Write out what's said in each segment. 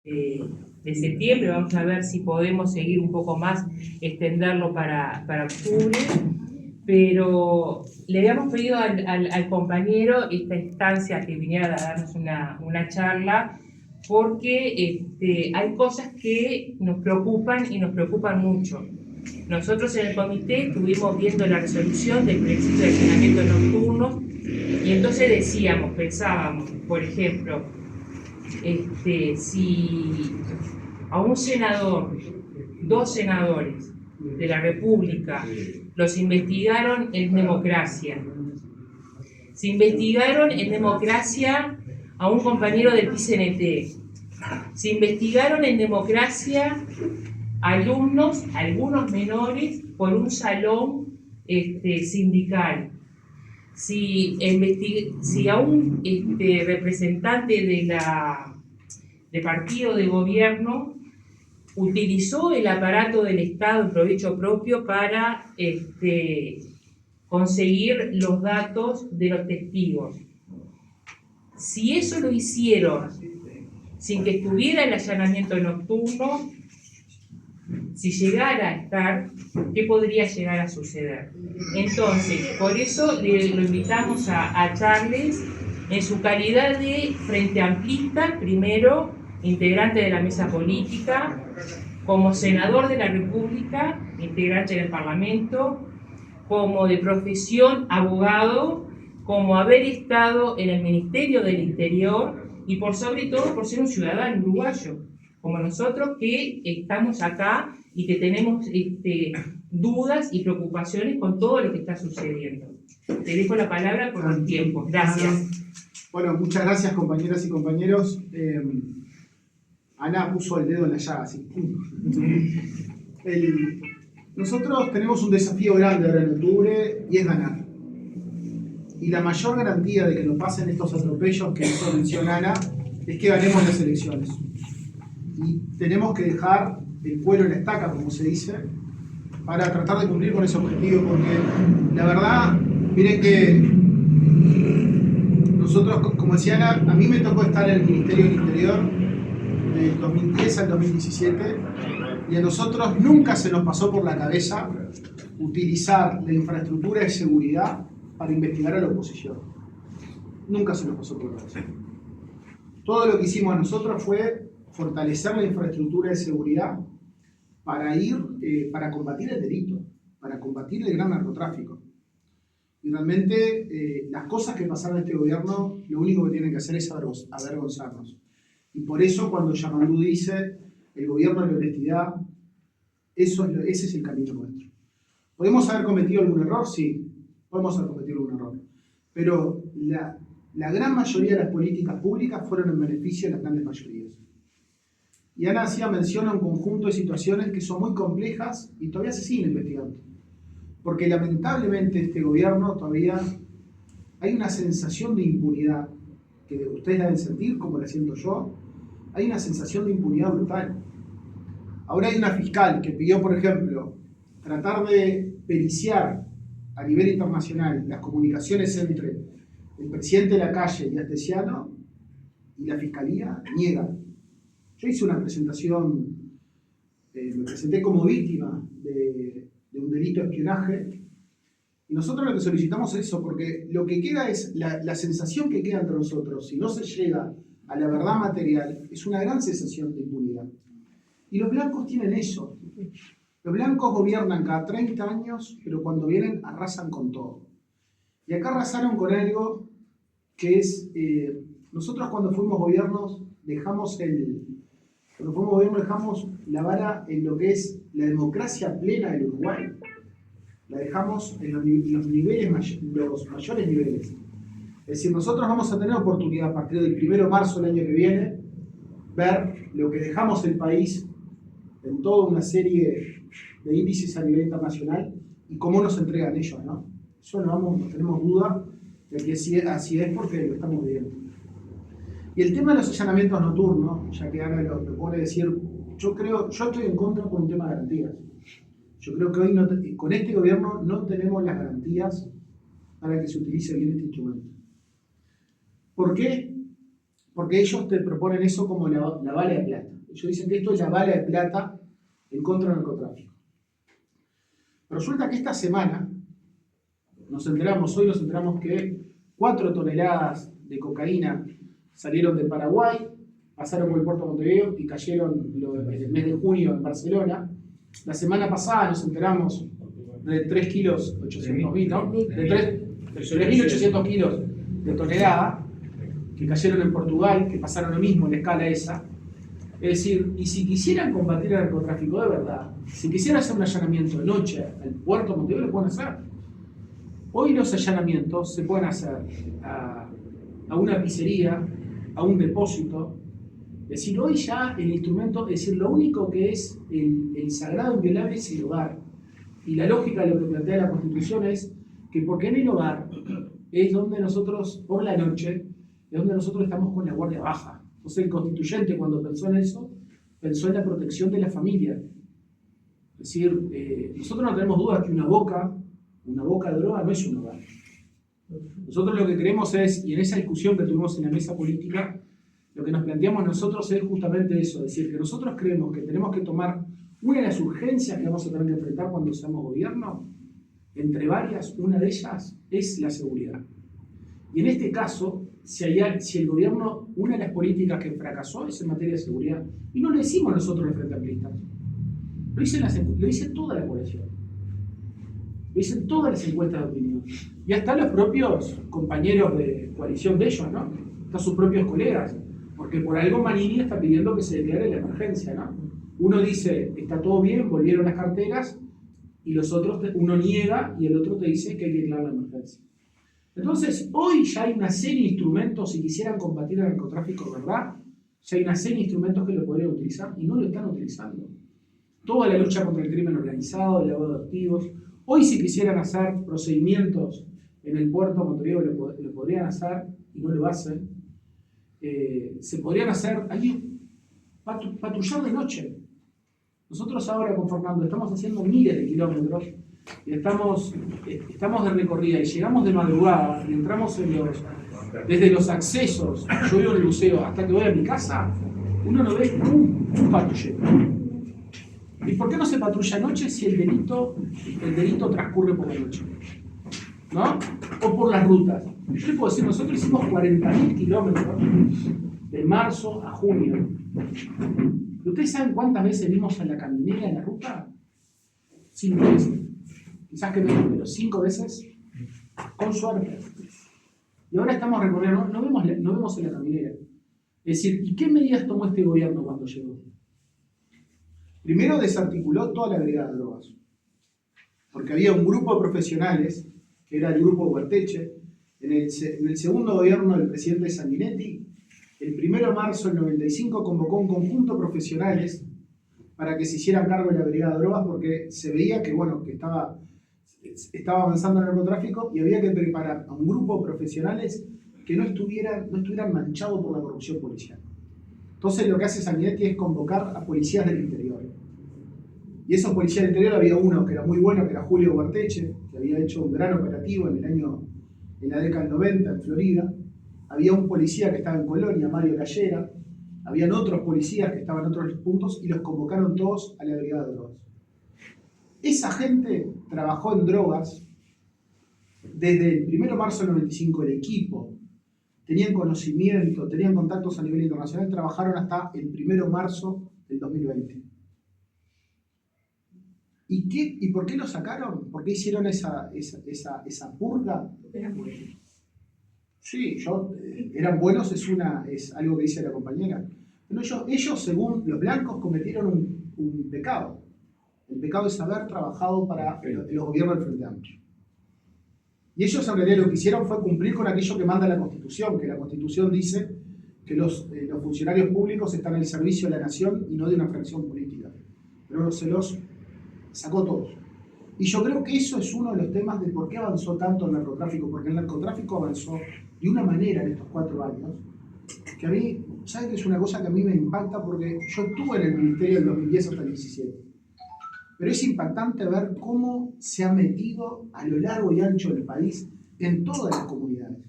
de septiembre. Vamos a ver si podemos seguir un poco más, extenderlo para octubre, pero le habíamos pedido al compañero esta instancia que viniera a darnos una charla, porque hay cosas que nos preocupan y nos preocupan mucho. Nosotros en el comité estuvimos viendo la resolución del plebiscito de allanamiento nocturno y entonces pensábamos, por ejemplo, si a un senador, dos senadores de la República los investigaron en democracia, se investigaron en democracia a un compañero del PCNT, se investigaron en democracia alumnos, algunos menores, por un salón sindical. Si a un representante de partido de gobierno utilizó el aparato del Estado en provecho propio para conseguir los datos de los testigos. Si eso lo hicieron sin que estuviera el allanamiento nocturno, si llegara a estar, ¿qué podría llegar a suceder? Entonces, por eso lo invitamos a Charles en su calidad de Frente Amplista, primero, integrante de la mesa política, como senador de la República, integrante del Parlamento, como de profesión abogado, como haber estado en el Ministerio del Interior y por sobre todo por ser un ciudadano uruguayo, como nosotros que estamos acá y que tenemos dudas y preocupaciones con todo lo que está sucediendo. Te dejo la palabra por el tiempo. Gracias. Bueno, muchas gracias, compañeras y compañeros. Ana puso el dedo en la llaga, así. Nosotros tenemos un desafío grande ahora en octubre y es ganar. Y la mayor garantía de que no pasen estos atropellos que hizo mención Ana es que ganemos las elecciones. Y tenemos que dejar el cuero en la estaca, como se dice, para tratar de cumplir con ese objetivo, porque la verdad, miren que nosotros, como decía Ana, a mí me tocó estar en el Ministerio del Interior del 2010 al 2017 y a nosotros nunca se nos pasó por la cabeza utilizar la infraestructura de seguridad para investigar a la oposición. Nunca se nos pasó por la cabeza. Todo lo que hicimos nosotros fue fortalecer la infraestructura de seguridad para combatir el delito, para combatir el gran narcotráfico. Y realmente las cosas que pasaron en este gobierno, lo único que tienen que hacer es avergonzarnos. Y por eso cuando Yamandu dice el gobierno de la honestidad, ese es el camino nuestro. ¿Podemos haber cometido algún error? Sí, podemos haber cometido algún error. Pero la gran mayoría de las políticas públicas fueron en beneficio de las grandes mayorías. Y Ana hacía mención a un conjunto de situaciones que son muy complejas y todavía se siguen investigando. Porque lamentablemente este gobierno todavía hay una sensación de impunidad, que ustedes la deben sentir, como la siento yo. Hay una sensación de impunidad brutal. Ahora hay una fiscal que pidió, por ejemplo, tratar de periciar a nivel internacional las comunicaciones entre el presidente Lacalle y Astesiano, y la fiscalía niega. Yo hice una presentación, me presenté como víctima de un delito de espionaje, y nosotros lo que solicitamos es eso, porque lo que queda es la sensación que queda entre nosotros, si no se llega a la verdad material, es una gran sensación de impunidad. Y los blancos tienen eso. Los blancos gobiernan cada 30 años, pero cuando vienen arrasan con todo. Y acá arrasaron con algo que es, nosotros cuando fuimos gobiernos dejamos la vara en lo que es la democracia plena del Uruguay. La dejamos en los mayores niveles. Es decir, nosotros vamos a tener oportunidad a partir del 1 de marzo del año que viene ver lo que dejamos el país en toda una serie de índices a nivel internacional y cómo nos entregan ellos, ¿no? Eso no tenemos duda de que así es porque lo estamos viendo. Y el tema de los allanamientos nocturnos, ya que Ana lo pone a decir, yo estoy en contra por un tema de garantías. Yo creo que hoy con este gobierno no tenemos las garantías para que se utilice bien este instrumento. ¿Por qué? porque ellos te proponen eso como la bala de plata. Ellos dicen que esto es la bala de plata en contra del narcotráfico. Pero resulta que esta semana hoy nos enteramos que 4 toneladas de cocaína salieron de Paraguay, pasaron por el puerto de Montevideo y cayeron en el mes de junio en Barcelona. La semana pasada nos enteramos de 3 kilos 800.000, ¿no? De 3.800 kilos de tonelada que cayeron en Portugal, que pasaron lo mismo en la escala esa. Es decir, y si quisieran combatir el narcotráfico de verdad, si quisieran hacer un allanamiento de noche al puerto de Montevideo, lo pueden hacer. Hoy los allanamientos se pueden hacer a una pizzería, a un depósito. Es decir, hoy ya el instrumento, es decir, lo único que es el sagrado inviolable es el hogar. Y la lógica de lo que plantea la Constitución es que porque en el hogar es donde nosotros, por la noche, es donde nosotros estamos con la guardia baja. Entonces el constituyente cuando pensó en eso, pensó en la protección de la familia. Es decir, nosotros no tenemos dudas que una boca de droga no es un hogar. Nosotros lo que creemos es, y en esa discusión que tuvimos en la mesa política, lo que nos planteamos nosotros es justamente eso, es decir, que nosotros creemos que tenemos que tomar una de las urgencias que vamos a tener que enfrentar cuando seamos gobierno, entre varias, una de ellas es la seguridad. Y en este caso, si el gobierno, una de las políticas que fracasó es en materia de seguridad, y no lo decimos nosotros los frente amplistas, lo dice toda la población, lo dicen todas las encuestas de opinión, y hasta los propios compañeros de coalición de ellos, ¿no? Hasta sus propios colegas, porque por algo Manini está pidiendo que se declare la emergencia, ¿no? Uno dice, está todo bien, volvieron las carteras, y los otros, uno niega y el otro te dice que hay que declarar la emergencia. Entonces, hoy ya hay una serie de instrumentos, si quisieran combatir el narcotráfico, ¿verdad? Ya hay una serie de instrumentos que lo podrían utilizar y no lo están utilizando. Toda la lucha contra el crimen organizado, el lavado de activos. Hoy, si quisieran hacer procedimientos en el puerto de Montevideo, lo podrían hacer y no lo hacen. Se podrían hacer, patrullar de noche. Nosotros ahora con Fernando estamos haciendo miles de kilómetros y estamos de recorrida y llegamos de madrugada y entramos desde los accesos, yo vivo en el buceo, hasta que voy a mi casa, uno no ve un patrullero. ¿Y por qué no se patrulla anoche si el delito transcurre por la noche? ¿No? O por las rutas. Yo les puedo decir, nosotros hicimos 40.000 kilómetros de marzo a junio. ¿Ustedes saben cuántas veces vimos a la caminera en la ruta? 5 veces. Quizás que menos, pero 5 veces con suerte. Y ahora estamos recorriendo, no vemos en la caminera. Es decir, ¿y qué medidas tomó este gobierno cuando llegó? Primero desarticuló toda la brigada de drogas. Porque había un grupo de profesionales, que era el grupo Huarteche, en el segundo gobierno del presidente Sanguinetti, el 1 de marzo del 95 convocó un conjunto de profesionales para que se hicieran cargo de la brigada de drogas porque se veía que estaba avanzando el narcotráfico y había que preparar a un grupo de profesionales que no estuvieran manchados por la corrupción policial. Entonces lo que hace Sanguinetti es convocar a policías del interior. Y esos policías del interior había uno que era muy bueno, que era Julio Huarteche, que había hecho un gran operativo en la década del 90 en Florida. Había un policía que estaba en Colonia, Mario Gallera. Habían otros policías que estaban en otros puntos y los convocaron todos a la brigada de drogas. Esa gente trabajó en drogas desde el 1 de marzo del 95, el equipo. Tenían conocimiento, tenían contactos a nivel internacional, trabajaron hasta el 1 de marzo del 2020. ¿Y por qué lo sacaron? ¿Por qué hicieron esa purga? Sí, eran buenos, es algo que dice la compañera. Pero ellos, según los blancos, cometieron un pecado. El pecado es haber trabajado para los gobiernos del Frente Amplio. Y ellos en realidad lo que hicieron fue cumplir con aquello que manda la Constitución, que la Constitución dice que los funcionarios públicos están al servicio de la nación y no de una fracción política. Pero se los sacó todos. Y yo creo que eso es uno de los temas de por qué avanzó tanto el narcotráfico, porque el narcotráfico avanzó de una manera en estos 4 años, que a mí, ¿sabes que es una cosa que a mí me impacta? Porque yo estuve en el ministerio del 2010 hasta el 2017. Pero es impactante ver cómo se ha metido a lo largo y ancho del país en todas las comunidades.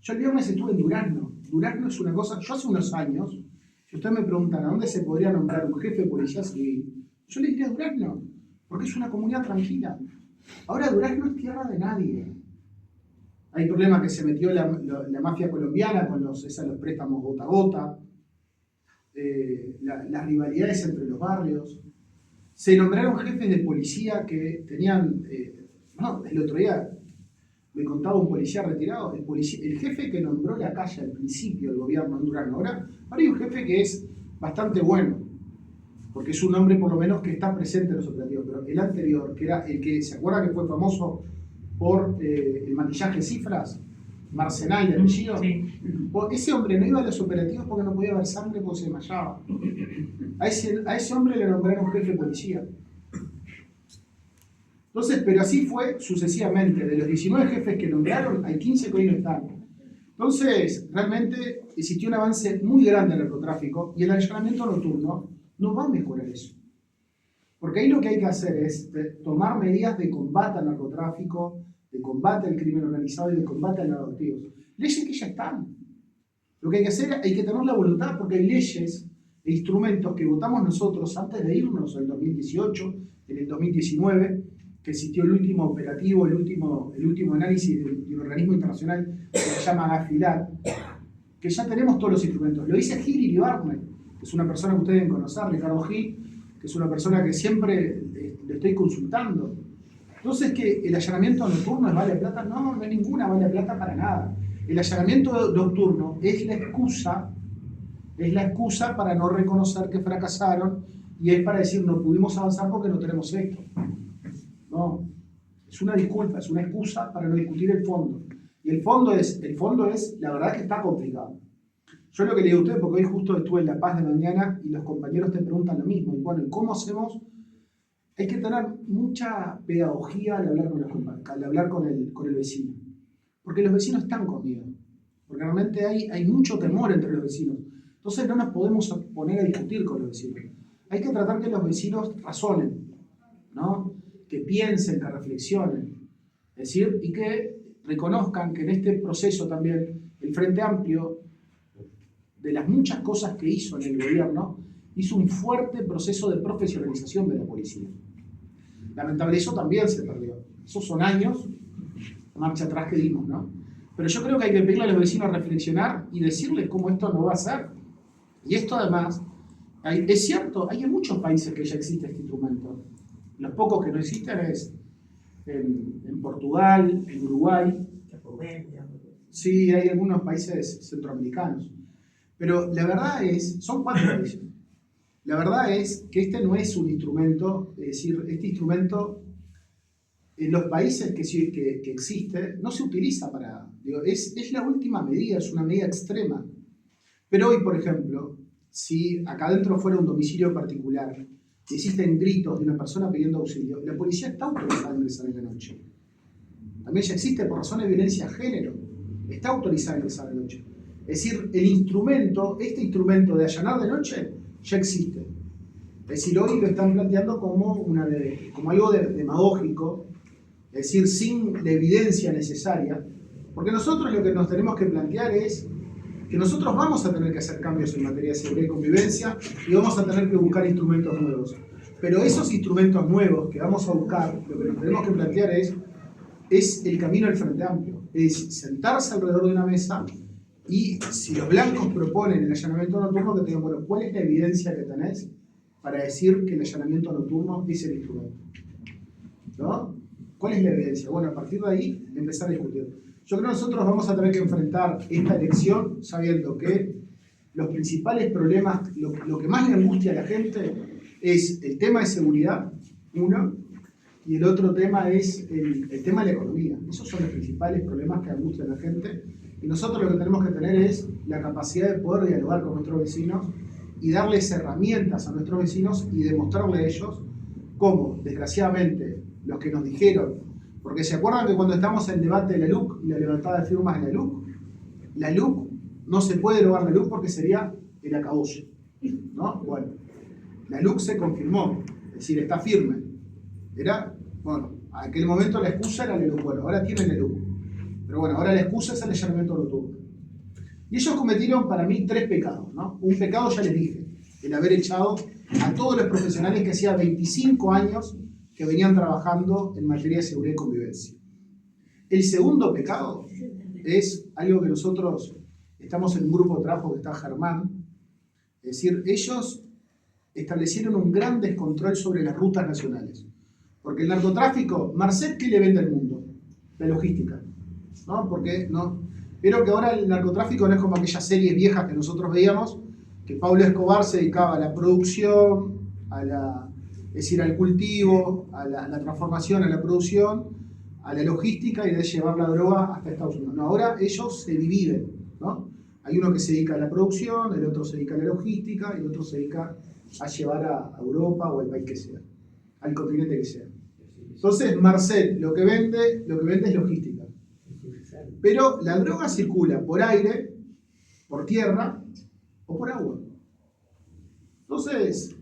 Yo el viernes estuve en Durazno Durazno es una cosa, yo hace unos años, si ustedes me preguntan a dónde se podría nombrar un jefe de policía civil, yo le diría Durazno, porque es una comunidad tranquila. Ahora Durazno es tierra de nadie. Hay problemas que se metió la mafia colombiana con los préstamos gota a gota, las rivalidades entre los barrios. Se nombraron jefes de policía que tenían, el otro día me contaba un policía retirado, el jefe que nombró la calle al principio del gobierno en Durazno. Ahora hay un jefe que es bastante bueno, porque es un hombre por lo menos que está presente en los operativos, pero el anterior, que era el que, ¿se acuerda que fue famoso por el maquillaje de cifras? Marcenal de apellido. Sí. Ese hombre no iba a los operativos porque no podía ver sangre porque se desmayaba. A ese hombre le nombraron jefe de policía. Entonces, pero así fue sucesivamente. De los 19 jefes que nombraron, hay 15 que hoy no están. Entonces, realmente existió un avance muy grande en el narcotráfico y el allanamiento nocturno no va a mejorar eso. Porque ahí lo que hay que hacer es tomar medidas de combate al narcotráfico, de combate al crimen organizado y de combate a los adoptivos. Leyes que ya están. Lo que hay que hacer, hay que tener la voluntad, porque hay leyes e instrumentos que votamos nosotros antes de irnos en el 2018, en el 2019, que existió el último operativo, el último análisis de un organismo internacional que se llama Gafilat, que ya tenemos todos los instrumentos. Lo dice Gil Iribarne, que es una persona que ustedes deben conocer, Ricardo Gil, que es una persona que siempre le estoy consultando. Entonces, ¿que el allanamiento nocturno es vale plata? No, no hay ninguna vale plata para nada. El allanamiento nocturno es la excusa para no reconocer que fracasaron y es para decir no pudimos avanzar porque no tenemos esto. No, es una disculpa, es una excusa para no discutir el fondo. Y el fondo es, la verdad que está complicado. Yo lo que le digo a ustedes, porque hoy justo estuve en La Paz de mañana y los compañeros te preguntan lo mismo. Y bueno, ¿cómo hacemos? Hay que tener mucha pedagogía al hablar con el vecino. Porque los vecinos están con miedo. Porque realmente hay mucho temor entre los vecinos. Entonces no nos podemos poner a discutir con los vecinos. Hay que tratar que los vecinos razonen, ¿no? Que piensen, que reflexionen. Es decir, y que reconozcan que en este proceso también el Frente Amplio, de las muchas cosas que hizo en el gobierno, hizo un fuerte proceso de profesionalización de la policía. Lamentablemente eso también se perdió. Esos son años, marcha atrás que dimos, ¿no? Pero yo creo que hay que pedirle a los vecinos a reflexionar y decirles cómo esto no va a ser. Y esto además, es cierto, hay en muchos países que ya existe este instrumento. Los pocos que no existen es en Portugal, en Uruguay. Sí, hay algunos países centroamericanos. Pero la verdad son 4 países. La verdad es que este no es un instrumento, es decir, este instrumento en los países que existe no se utiliza para, es la última medida, es una medida extrema. Pero hoy, por ejemplo, si acá adentro fuera un domicilio particular y existen gritos de una persona pidiendo auxilio, la policía está autorizada a ingresar en la noche. También ya existe por razones de violencia de género, está autorizada a ingresar en la noche. Es decir, este instrumento de allanar de noche ya existe. Es decir, hoy lo están planteando como algo demagógico, es decir, sin la evidencia necesaria, porque nosotros lo que nos tenemos que plantear es que nosotros vamos a tener que hacer cambios en materia de seguridad y convivencia y vamos a tener que buscar instrumentos nuevos. Pero esos instrumentos nuevos que vamos a buscar, lo que nos tenemos que plantear es el camino al Frente Amplio, es sentarse alrededor de una mesa y si los blancos proponen el allanamiento nocturno, que te digan, bueno, ¿cuál es la evidencia que tenés para decir que el allanamiento nocturno es el instrumento? ¿No? ¿Cuál es la evidencia? Bueno, a partir de ahí empezar a discutir. Yo creo que nosotros vamos a tener que enfrentar esta elección sabiendo que los principales problemas, lo que más le angustia a la gente es el tema de seguridad, uno, y el otro tema es el tema de la economía. Esos son los principales problemas que angustian a la gente. Y nosotros lo que tenemos que tener es la capacidad de poder dialogar con nuestros vecinos y darles herramientas a nuestros vecinos y demostrarle a ellos cómo, desgraciadamente, los que nos dijeron, porque se acuerdan que cuando estamos en el debate de la LUC y la levantada de firmas de la LUC no se puede derogar la LUC porque sería el acabose, ¿no? Bueno, la LUC se confirmó, es decir, está firme. Bueno, a aquel momento la excusa era la LUC, bueno, ahora tienen la LUC. Pero bueno, ahora la excusa es el allanamiento nocturno. Y ellos cometieron para mí 3 pecados, ¿no? Un pecado ya les dije, el haber echado a todos los profesionales que hacía 25 años que venían trabajando en materia de seguridad y convivencia. El segundo pecado es algo que nosotros estamos en un grupo de trabajo que está Germán, es decir, ellos establecieron un gran descontrol sobre las rutas nacionales. Porque el narcotráfico, Marcet, ¿qué le vende al mundo? La logística, ¿no? Porque no. Pero que ahora el narcotráfico no es como aquellas series viejas que nosotros veíamos, que Pablo Escobar se dedicaba a la producción, es decir, al cultivo, a la transformación, a la producción, a la logística y de llevar la droga hasta Estados Unidos. No, ahora ellos se dividen, ¿no? Hay uno que se dedica a la producción, el otro se dedica a la logística y el otro se dedica a llevar a Europa o al país que sea, al continente que sea. Entonces, Marcet lo que vende es logística. Pero la droga circula por aire, por tierra o por agua. Entonces,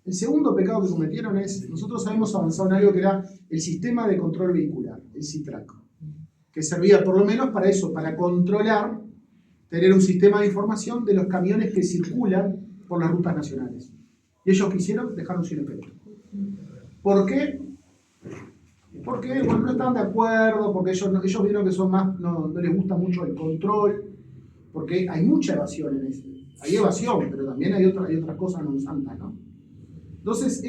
el segundo pecado que cometieron es, nosotros habíamos avanzado en algo que era el sistema de control vehicular, el SITRAC, que servía por lo menos para eso, para controlar, tener un sistema de información de los camiones que circulan por las rutas nacionales. Y ellos quisieron dejarlo sin efecto. ¿Por qué? Porque bueno, no estaban de acuerdo, porque ellos vieron que son más, no les gusta mucho el control, porque hay mucha evasión en eso. Hay evasión, pero también hay otras cosas no santas, ¿no? Entonces,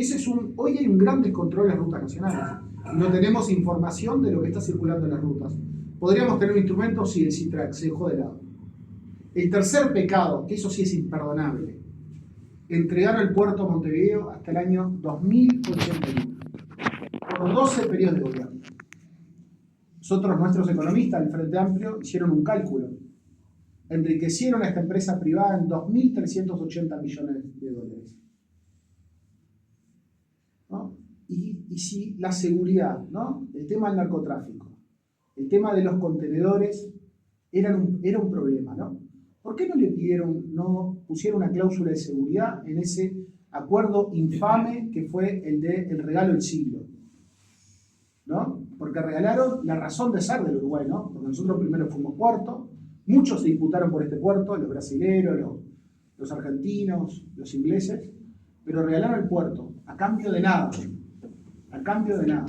hoy hay un gran descontrol en las rutas nacionales. No tenemos información de lo que está circulando en las rutas. ¿Podríamos tener un instrumento? Sí, el SITRAC, se dejó de lado. El tercer pecado, que eso sí es imperdonable, entregaron el puerto Montevideo hasta el año 2081, por 12 periodos de gobierno. Nuestros economistas del Frente Amplio hicieron un cálculo. Enriquecieron a esta empresa privada en 2.380 millones de dólares. ¿No? Y si la seguridad, ¿no? El tema del narcotráfico, el tema de los contenedores era un problema, ¿no? ¿Por qué no pusieron una cláusula de seguridad en ese acuerdo infame que fue el regalo del siglo? ¿No? Porque regalaron la razón de ser del Uruguay, ¿no? Porque nosotros primero fuimos puerto, muchos se disputaron por este puerto, los brasileros, los argentinos, los ingleses, pero regalaron el puerto, a cambio de nada. A cambio de nada.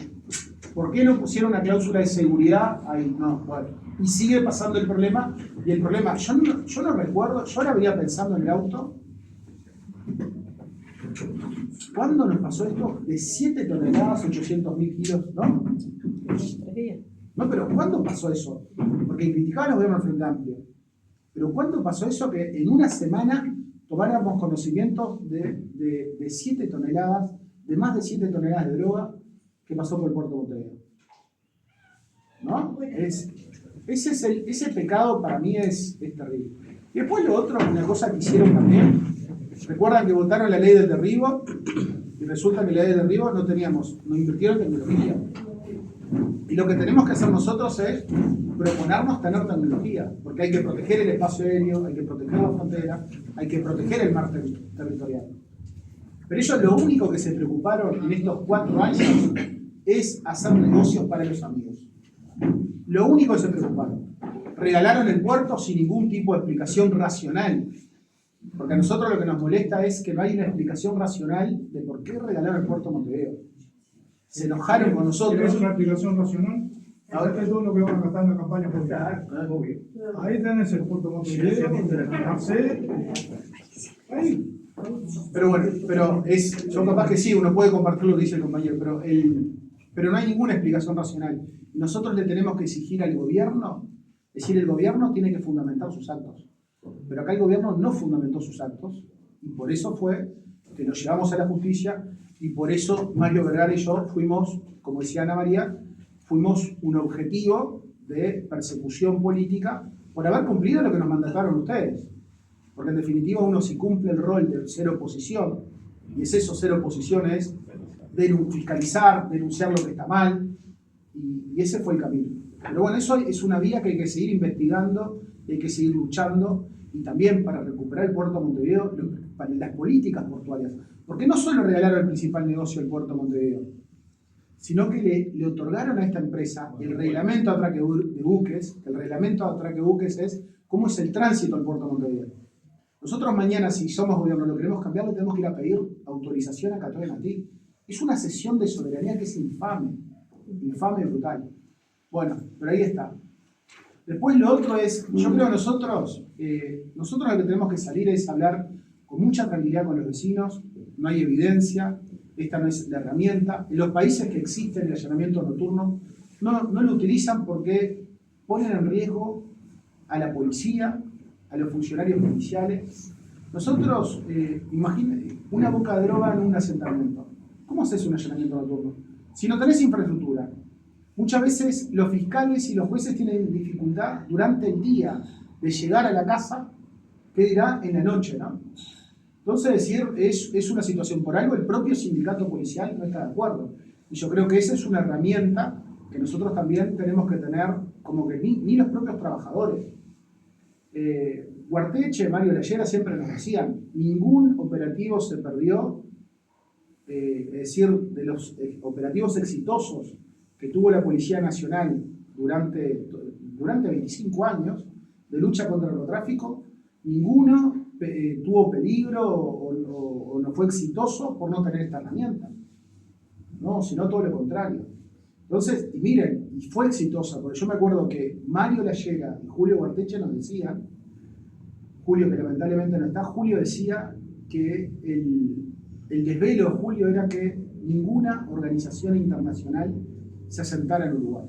¿Por qué no pusieron una cláusula de seguridad ahí? No, bueno. Y sigue pasando el problema, y el problema, yo no recuerdo, yo ahora venía pensando en el auto, ¿cuándo nos pasó esto? De 7 toneladas, 800.000 kilos, ¿no? No, pero ¿cuándo pasó eso? Porque criticaban los gobiernos del Frente Amplio. Pero ¿cuándo pasó eso que en una semana tomáramos conocimiento de 7 toneladas, de más de 7 toneladas de droga que pasó por el puerto de Montevideo? ¿No? Ese pecado para mí es terrible. Y después lo otro, una cosa que hicieron también, recuerdan que votaron la ley del derribo y resulta que la ley del derribo no invirtieron en tecnología. Y lo que tenemos que hacer nosotros es proponernos tener tecnología, porque hay que proteger el espacio aéreo, hay que proteger la frontera, hay que proteger el mar territorial. Pero ellos lo único que se preocuparon en estos 4 años es hacer negocios para los amigos. Lo único que se preocuparon. Regalaron el puerto sin ningún tipo de explicación racional. Porque a nosotros lo que nos molesta es que no hay una explicación racional de por qué regalaron el puerto Montevideo. Se enojaron con nosotros. ¿Tienes una explicación racional? Ahora es todo lo que van a gastar en la campaña política. Ahí tenés el puerto Montevideo, Marcet, ahí. Pero bueno, yo capaz que sí, uno puede compartir lo que dice el compañero, pero no hay ninguna explicación racional. Nosotros le tenemos que exigir al gobierno, es decir, el gobierno tiene que fundamentar sus actos. Pero acá el gobierno no fundamentó sus actos, y por eso fue que nos llevamos a la justicia, y por eso Mario Vergara y yo fuimos, como decía Ana María, fuimos un objetivo de persecución política por haber cumplido lo que nos mandataron ustedes. Porque en definitiva uno si cumple el rol de ser oposición, y es eso, ser oposición es fiscalizar, denunciar lo que está mal, y ese fue el camino. Pero bueno, eso es una vía que hay que seguir investigando, hay que seguir luchando, y también para recuperar el puerto Montevideo, para las políticas portuarias. Porque no solo regalaron el principal negocio del puerto Montevideo, sino que le otorgaron a esta empresa el reglamento de atraque de buques. El reglamento de atraque de buques es cómo es el tránsito al puerto de Montevideo. Nosotros mañana, si somos gobierno, lo queremos cambiar, le tenemos que ir a pedir autorización a Catoguenatí. Es una cesión de soberanía que es infame, infame y brutal. Bueno, pero ahí está. Después lo otro es, yo creo que nosotros lo que tenemos que salir es hablar con mucha tranquilidad con los vecinos, no hay evidencia, esta no es la herramienta. En los países que existen el allanamiento nocturno no lo utilizan porque ponen en riesgo a la policía, a los funcionarios policiales. Nosotros, imagínate, una boca de droga en un asentamiento. ¿Cómo haces un allanamiento nocturno? Si no tenés infraestructura. Muchas veces los fiscales y los jueces tienen dificultad durante el día de llegar a la casa, ¿qué dirá en la noche, no? Entonces, decir, es una situación por algo, el propio sindicato policial no está de acuerdo. Y yo creo que esa es una herramienta que nosotros también tenemos que tener, como que ni los propios trabajadores. Guarteche, Mario Leyera siempre nos decían, ningún operativo se perdió, es decir, de los operativos exitosos que tuvo la Policía Nacional durante 25 años de lucha contra el narcotráfico, ninguno tuvo peligro o no fue exitoso por no tener esta herramienta. No, sino todo lo contrario. Entonces, y miren, y fue exitosa, porque yo me acuerdo que Mario Leyera y Julio Guarteche nos decían, Julio que lamentablemente no está, Julio decía que el desvelo de Julio era que ninguna organización internacional se asentara en Uruguay.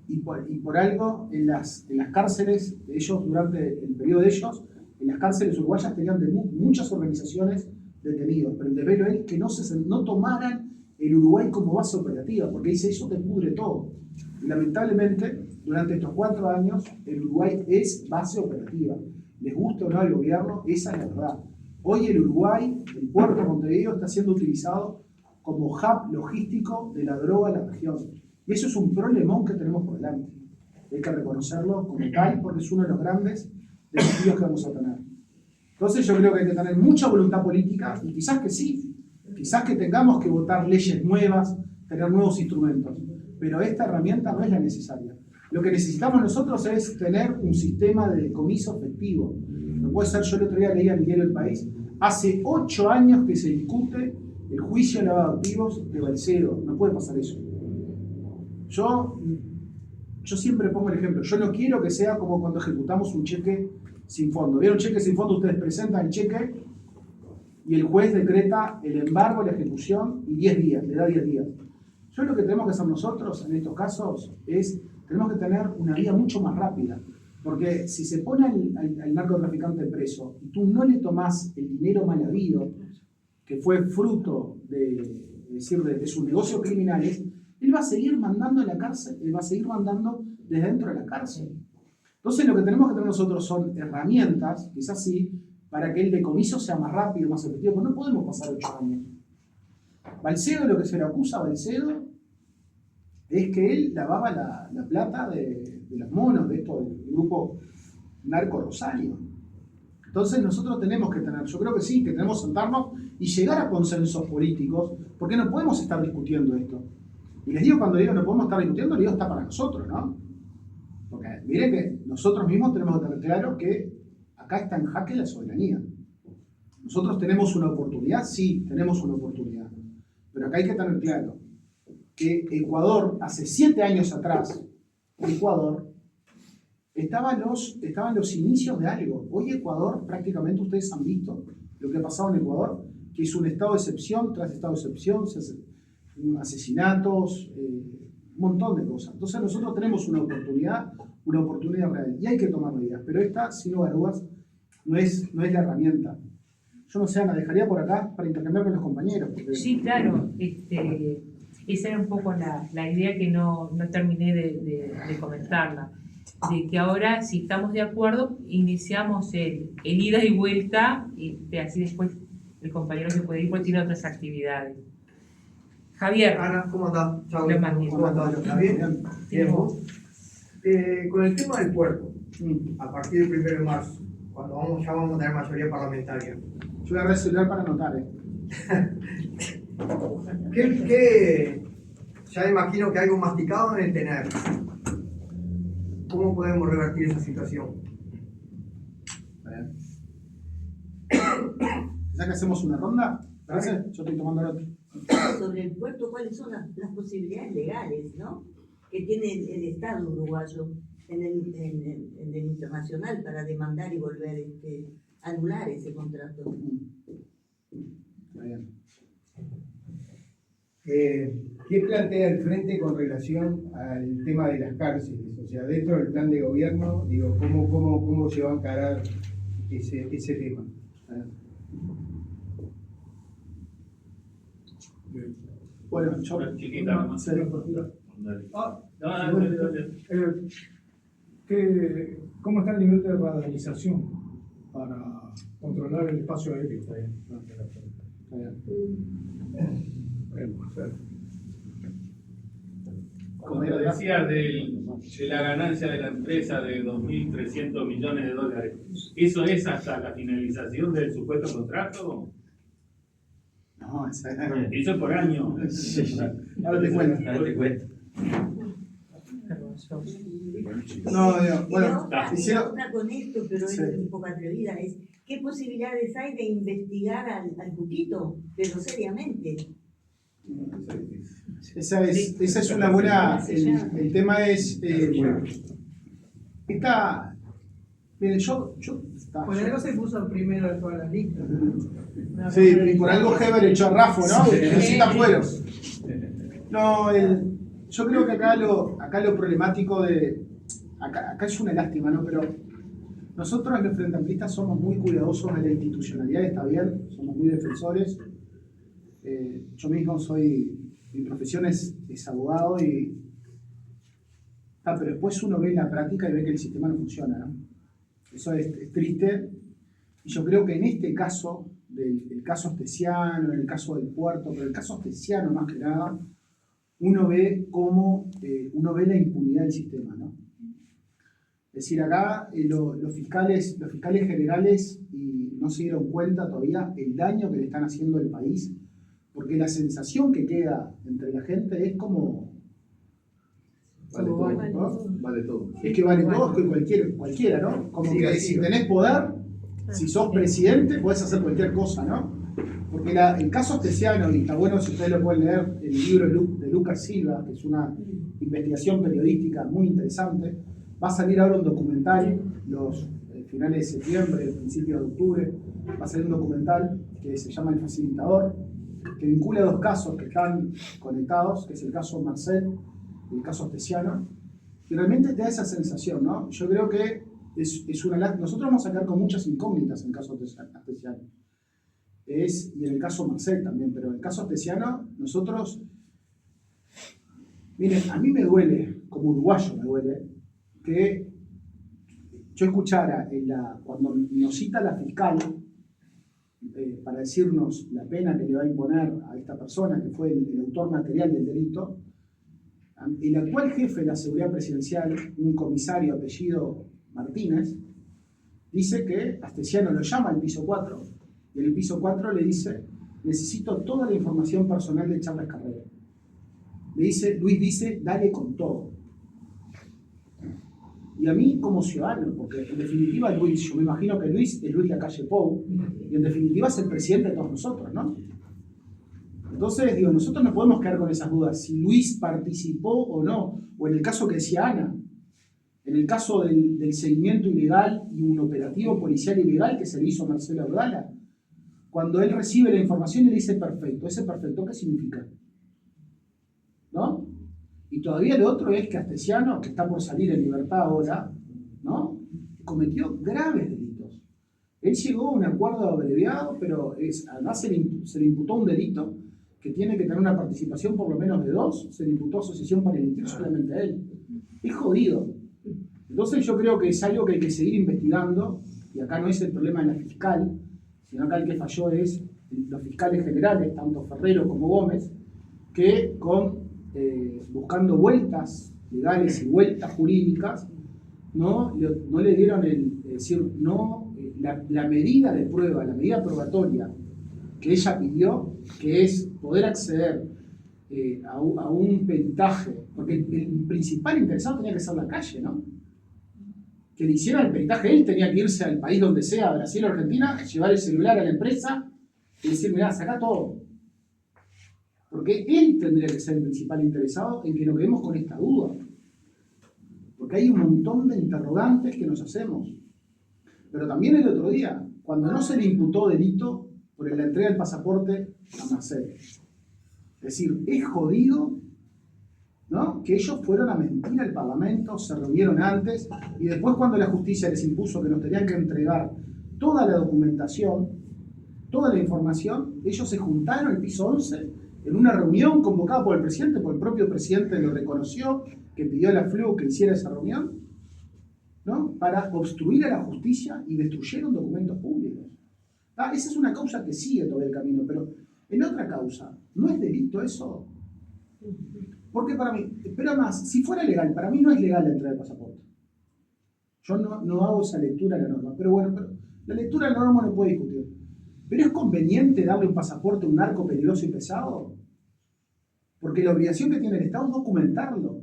Y por algo, en las cárceles, ellos, durante el periodo de ellos, en las cárceles uruguayas tenían muchas organizaciones detenidos, pero el desvelo es que no tomaran el Uruguay como base operativa, porque dice, eso te pudre todo. Y lamentablemente, durante estos 4 años, el Uruguay es base operativa. Les guste o no al gobierno, esa es la verdad. Hoy el Uruguay, el puerto de Montevideo, está siendo utilizado como hub logístico de la droga en la región. Y eso es un problemón que tenemos por delante. Hay que reconocerlo como tal, porque es uno de los grandes desafíos que vamos a tener. Entonces yo creo que hay que tener mucha voluntad política, y quizás que sí, quizás que tengamos que votar leyes nuevas, tener nuevos instrumentos, pero esta herramienta no es la necesaria. Lo que necesitamos nosotros es tener un sistema de decomiso efectivo. No puede ser, yo el otro día leía en el diario El País, hace 8 años que se discute el juicio de lavado de activos de Balcedo. No puede pasar eso. Yo siempre pongo el ejemplo, yo no quiero que sea como cuando ejecutamos un cheque sin fondo. ¿Vieron cheque sin fondo? Ustedes presentan el cheque y el juez decreta el embargo, la ejecución y 10 días, le da 10 días. Yo lo que tenemos que hacer nosotros en estos casos es, tenemos que tener una vía mucho más rápida. Porque si se pone al narcotraficante preso y tú no le tomás el dinero mal habido, que fue fruto de sus negocios criminales, él va a seguir mandando a la cárcel, él va a seguir mandando desde dentro de la cárcel. Entonces lo que tenemos que tener nosotros son herramientas, quizás sí, para que el decomiso sea más rápido, más efectivo, pero no podemos pasar 8 años. Balcedo, lo que se le acusa a Balcedo es que él lavaba la plata de los monos, de esto, del grupo Narco Rosario. Entonces nosotros tenemos que tener, yo creo que sí, que tenemos que sentarnos y llegar a consensos políticos, porque no podemos estar discutiendo esto. Y les digo, cuando digo no podemos estar discutiendo, les digo está para nosotros, ¿no? Porque miren que nosotros mismos tenemos que tener claro que acá está en jaque la soberanía. Nosotros tenemos una oportunidad, sí, tenemos una oportunidad. Pero acá hay que tener claro que Ecuador, hace 7 años atrás, Ecuador, estaban los inicios de algo. Hoy Ecuador, prácticamente ustedes han visto lo que ha pasado en Ecuador, que es un estado de excepción tras estado de excepción, asesinatos, un montón de cosas. Entonces nosotros tenemos una oportunidad real, y hay que tomar medidas, pero esta, sin lugar a dudas, no es la herramienta. Yo no sé, Ana, dejaría por acá para intercambiar con los compañeros. Porque... Sí, claro. Esa era un poco la idea que no terminé de comentarla. De que ahora, si estamos de acuerdo, iniciamos el ida y vuelta, y así después el compañero se puede ir porque tiene otras actividades. Javier. Ana, ¿cómo andás? Chau. ¿Cómo andás? ¿Está bien? Bien, ¿vos? Con el tema del puerto, a partir del 1 de marzo, cuando ya vamos a tener mayoría parlamentaria. Yo voy a agarrar el celular para anotar, Ya me imagino que algo masticado en el tener. ¿Cómo podemos revertir esa situación? ¿Ya que hacemos una ronda? ¿Parece? Yo estoy tomando nota. Sobre el puerto, ¿cuáles son las posibilidades legales, ¿no?, que tiene el Estado uruguayo en el internacional para demandar y volver anular ese contrato? Está bien. ¿Qué plantea el Frente con relación al tema de las cárceles? O sea, dentro del plan de gobierno, digo, ¿cómo se va a encarar ese tema? Bueno, yo... Chiquita, ¿no? Sí. ¿Cómo está el nivel de radarización para controlar el espacio aéreo? Está bien. Como te decía, de la ganancia de la empresa de 2.300 millones de dólares, ¿eso es hasta la finalización del supuesto contrato? No, esa Eso es por año. Ahora te cuento. Ahora te cuento. No, digo, Y bueno, otra hicieron... con esto, pero Sí. es un poco atrevida, es ¿qué posibilidades hay de investigar al Cuquito, pero seriamente? Esa es una buena... El tema es... Miren, yo Por algo se puso primero de todas las listas. sí, y por algo Heber echó a Rafa, ¿no? Necesita fueron. No, yo creo que acá lo problemático de... Acá es una lástima, ¿no? Pero nosotros los frente amplistas somos muy cuidadosos de la institucionalidad, está bien, somos muy defensores. Yo mismo mi profesión es abogado pero después uno ve en la práctica y ve que el sistema no funciona, ¿no? Eso es triste. Y yo creo que en este caso, el caso Astesiano, en el caso del puerto, pero el caso Astesiano más que nada, uno ve la impunidad del sistema, ¿no? Es decir, acá los fiscales generales no se dieron cuenta todavía el daño que le están haciendo al país, porque la sensación que queda entre la gente es como... Vale todo. ¿no? Vale todo. Es que vale todo, es que cualquiera, ¿no? Como Sí, que sí. si tenés poder, si sos presidente, podés hacer cualquier cosa, ¿no? Porque el caso Astesiano, y está bueno si ustedes lo pueden leer, el libro de Lucas Silva, que es una investigación periodística muy interesante, va a salir ahora un documental, los finales de septiembre, principios de octubre, va a salir un documental que se llama El Facilitador, que vincula dos casos que están conectados, que es el caso Marcel y el caso Astesiano, y realmente te da esa sensación, ¿no? Yo creo que nosotros vamos a quedar con muchas incógnitas en el caso Astesiano. Y en el caso Marcel también, pero en el caso Astesiano, nosotros... Miren, a mí me duele, como uruguayo me duele, que yo escuchara cuando nos cita la fiscal para decirnos la pena que le va a imponer a esta persona, que fue el autor material del delito, el actual jefe de la seguridad presidencial, un comisario apellido Martínez, dice que Astesiano lo llama al piso 4, y en el piso 4 le dice: necesito toda la información personal de Charles Carrera. Luis dice, dale con todo. Y a mí como ciudadano, porque en definitiva Luis, yo me imagino que Luis es Luis Lacalle Pou, y en definitiva es el presidente de todos nosotros, ¿no? Entonces, digo, nosotros no podemos quedar con esas dudas, si Luis participó o no, o en el caso que decía Ana, en el caso del seguimiento ilegal y un operativo policial ilegal que se le hizo a Marcelo Abdala, cuando él recibe la información y le dice perfecto, ¿ese perfecto qué significa? ¿No? Y todavía lo otro es que Astesiano, que está por salir en libertad ahora, ¿no?, cometió graves delitos. Él llegó a un acuerdo abreviado, pero además se le imputó un delito que tiene que tener una participación por lo menos de 2, se le imputó asociación para delinquir solamente a él. Es jodido. Entonces yo creo que es algo que hay que seguir investigando, y acá no es el problema de la fiscal, sino acá el que falló es los fiscales generales, tanto Ferrero como Gómez, que buscando vueltas legales y vueltas jurídicas, no le dieron la medida de prueba, la medida probatoria que ella pidió, que es poder acceder a un peritaje, porque el principal interesado tenía que ser la calle, ¿no? Que le hicieran el peritaje, él tenía que irse al país donde sea, Brasil o Argentina, llevar el celular a la empresa y decir, mirá, saca todo. Porque él tendría que ser el principal interesado en que nos quedemos con esta duda. Porque hay un montón de interrogantes que nos hacemos. Pero también el otro día, cuando no se le imputó delito por la entrega del pasaporte a Marcel. Es decir, es jodido, ¿no?, que ellos fueron a mentir al Parlamento, se reunieron antes, y después cuando la justicia les impuso que nos tenían que entregar toda la documentación, toda la información, ellos se juntaron al piso 11 en una reunión convocada por el presidente, porque el propio presidente lo reconoció, que pidió a la FLU que hiciera esa reunión, ¿no?, para obstruir a la justicia, y destruyeron documentos públicos. Esa es una causa que sigue todo el camino, pero en otra causa, ¿no es delito eso? Porque para mí, pero además, si fuera legal, para mí no es legal la entrega del pasaporte. Yo no hago esa lectura de la norma, pero bueno, la lectura de la norma no puede discutir. ¿Pero es conveniente darle un pasaporte a un narco peligroso y pesado? Porque la obligación que tiene el Estado es documentarlo.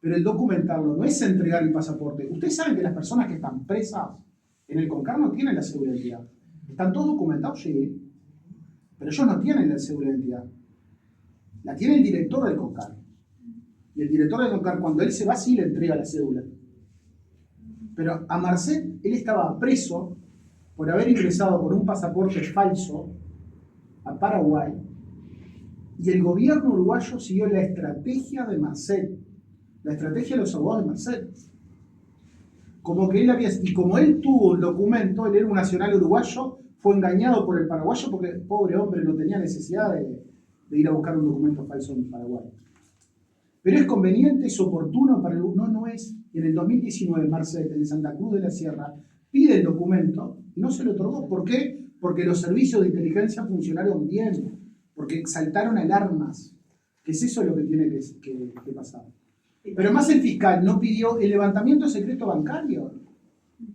Pero el documentarlo no es entregar el pasaporte. Ustedes saben que las personas que están presas en el CONCAR no tienen la cédula de identidad. Están todos documentados, sí, pero ellos no tienen la cédula de identidad. La tiene el director del CONCAR. Y el director del CONCAR, cuando él se va, sí le entrega la cédula. Pero a Marcel, él estaba preso por haber ingresado con un pasaporte falso a Paraguay, y el gobierno uruguayo siguió la estrategia de Marcel, la estrategia de los abogados de Marcel. Como que él había, y como él tuvo el documento, él era un nacional uruguayo, fue engañado por el paraguayo porque el pobre hombre no tenía necesidad de ir a buscar un documento falso en Paraguay. Pero es conveniente, es oportuno para el... No es. En el 2019, Marcel, en Santa Cruz de la Sierra, pide el documento y no se lo otorgó. ¿Por qué? Porque los servicios de inteligencia funcionaron bien, porque saltaron alarmas. Que es eso lo que tiene que pasar. Pero más el fiscal no pidió el levantamiento de secreto bancario.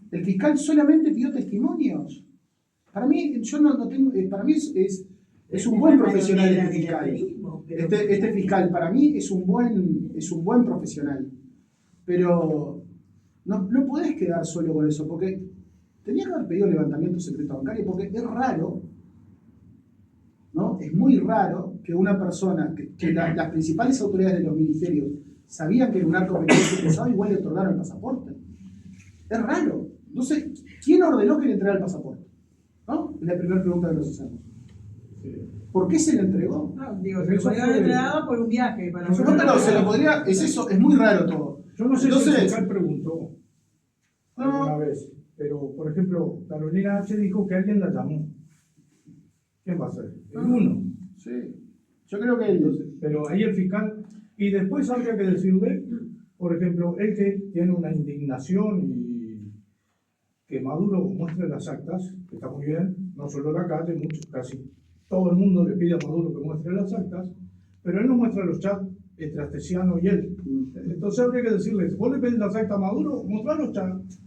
El fiscal solamente pidió testimonios. Para mí, yo no tengo... Para mí es un buen profesional este fiscal. Este fiscal para mí es un buen profesional. Pero no podés quedar solo con eso, porque tenía que haber pedido el levantamiento de secreto bancario, porque es raro, ¿no? Es muy raro que una persona, que las principales autoridades de los ministerios sabían que era un narco peligroso pesado, igual le otorgaron el pasaporte. Es raro. No sé, ¿quién ordenó que le entregara el pasaporte? ¿No? Es la primera pregunta que nos hacemos. ¿Por qué se le entregó? No, digo, se lo podría haber entregado por un viaje. Para no, pero se lo podría... Es eso, es muy raro todo. Yo no sé Entonces, si el fiscal preguntó alguna vez, pero por ejemplo, Carolina H. dijo que alguien la llamó. ¿Quién va a ser? Uno. Sí, yo creo que... Entonces, pero ahí el fiscal... Y después habría que decirle, por ejemplo, él que tiene una indignación y que Maduro muestre las actas, que está muy bien, no solo la calle, casi todo el mundo le pide a Maduro que muestre las actas, pero él no muestra los chats entre Astesiano y él. Entonces habría que decirles, vos le pedís las actas a Maduro, mostrá los chats.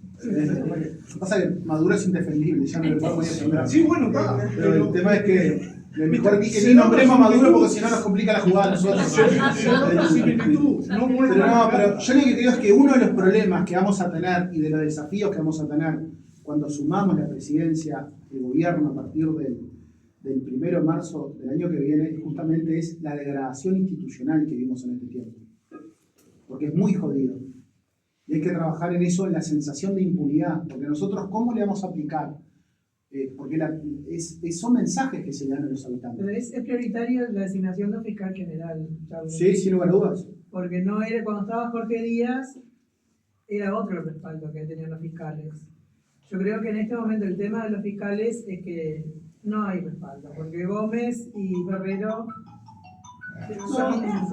Pasa que Maduro es indefendible, ya no le podemos defender. Sí, bueno, está. Pero el tema es que mejor que ni nombremos a Maduro porque si no nos complica la jugada a nosotros. Pero yo lo que creo es que uno de los problemas que vamos a tener y de los desafíos que vamos a tener cuando sumamos la presidencia del gobierno a partir del 1 de marzo del año que viene, justamente es la degradación institucional que vimos en este tiempo. Porque es muy jodido. Y hay que trabajar en eso, en la sensación de impunidad. Porque nosotros, ¿cómo le vamos a aplicar? Porque son mensajes que se dan a los habitantes. Pero es prioritario la designación de un fiscal general, Charles. Sí, sin lugar a dudas. Porque no era, cuando estaba Jorge Díaz, era otro el respaldo que tenían los fiscales. Yo creo que en este momento el tema de los fiscales es que no hay respaldo, porque Gómez y Guerrero...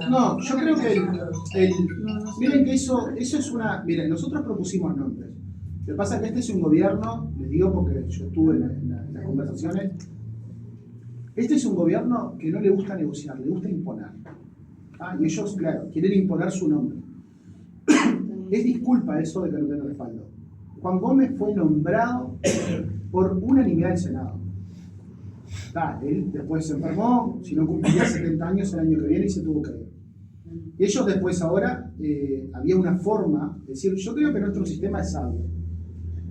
No, yo creo que miren que eso es una... Miren, nosotros propusimos nombres. Lo que pasa es que este es un gobierno, les digo porque yo estuve en las conversaciones, este es un gobierno que no le gusta negociar, le gusta imponer. Y ellos, claro, quieren imponer su nombre. Es disculpa eso de que no tenga respaldo. Juan Gómez fue nombrado por unanimidad del Senado. Él después se enfermó, si no cumplía 70 años el año que viene y se tuvo que ir. Y ellos después ahora, había una forma, es decir, yo creo que nuestro sistema es sabio.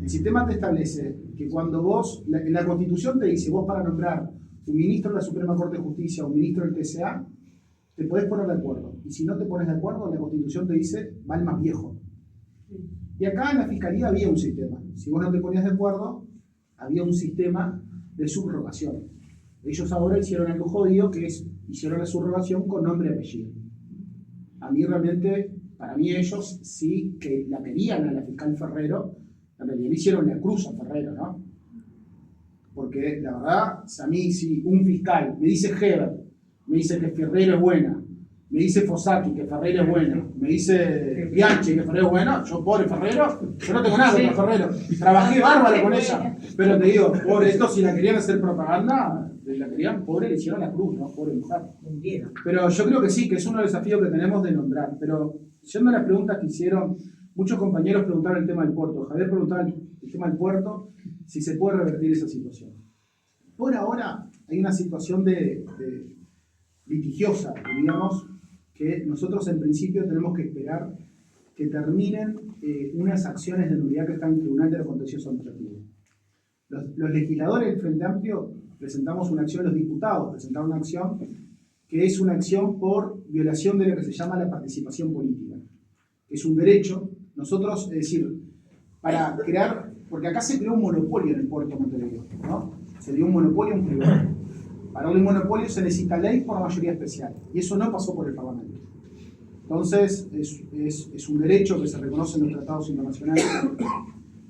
El sistema te establece que cuando vos, la Constitución te dice, vos para nombrar un ministro de la Suprema Corte de Justicia o un ministro del TCA, te podés poner de acuerdo. Y si no te pones de acuerdo, la Constitución te dice, va el más viejo. Y acá en la Fiscalía había un sistema. Si vos no te ponías de acuerdo, había un sistema de subrogación. Ellos ahora hicieron algo jodido, que es, hicieron la subrogación con nombre y apellido. A mí realmente, para mí ellos sí que la querían a la fiscal Ferrero, en realidad le hicieron la cruz a Ferrero, ¿no? Porque la verdad, a mí si un fiscal me dice Heber, me dice que Ferrero es buena, me dice Fossati que Ferrero es buena, me dice Bianchi que Ferrero es buena, yo pobre Ferrero, yo no tengo nada contra Ferrero, trabajé bárbaro con ella, pero te digo, pobre, esto si la querían hacer propaganda, la querían, pobre, le hicieron la cruz, ¿no? Pobre mujer. Pero yo creo que sí, que es uno de los desafíos que tenemos de nombrar, pero yendo a las preguntas que hicieron, muchos compañeros preguntaron el tema del puerto, Javier preguntaba el tema del puerto, si se puede revertir esa situación. Por ahora hay una situación de litigiosa, diríamos, que nosotros en principio tenemos que esperar que terminen unas acciones de nulidad que están en el Tribunal de lo Contencioso Administrativo. Los legisladores del Frente Amplio presentamos una acción, los diputados presentaron una acción que es una acción por violación de lo que se llama la participación política, que es un derecho. Nosotros, es decir, para crear, porque acá se creó un monopolio en el puerto de Montevideo, ¿no? Se dio un monopolio a un privado. Para darle un monopolio se necesita ley por mayoría especial, y eso no pasó por el Parlamento. Entonces, es un derecho que se reconoce en los tratados internacionales.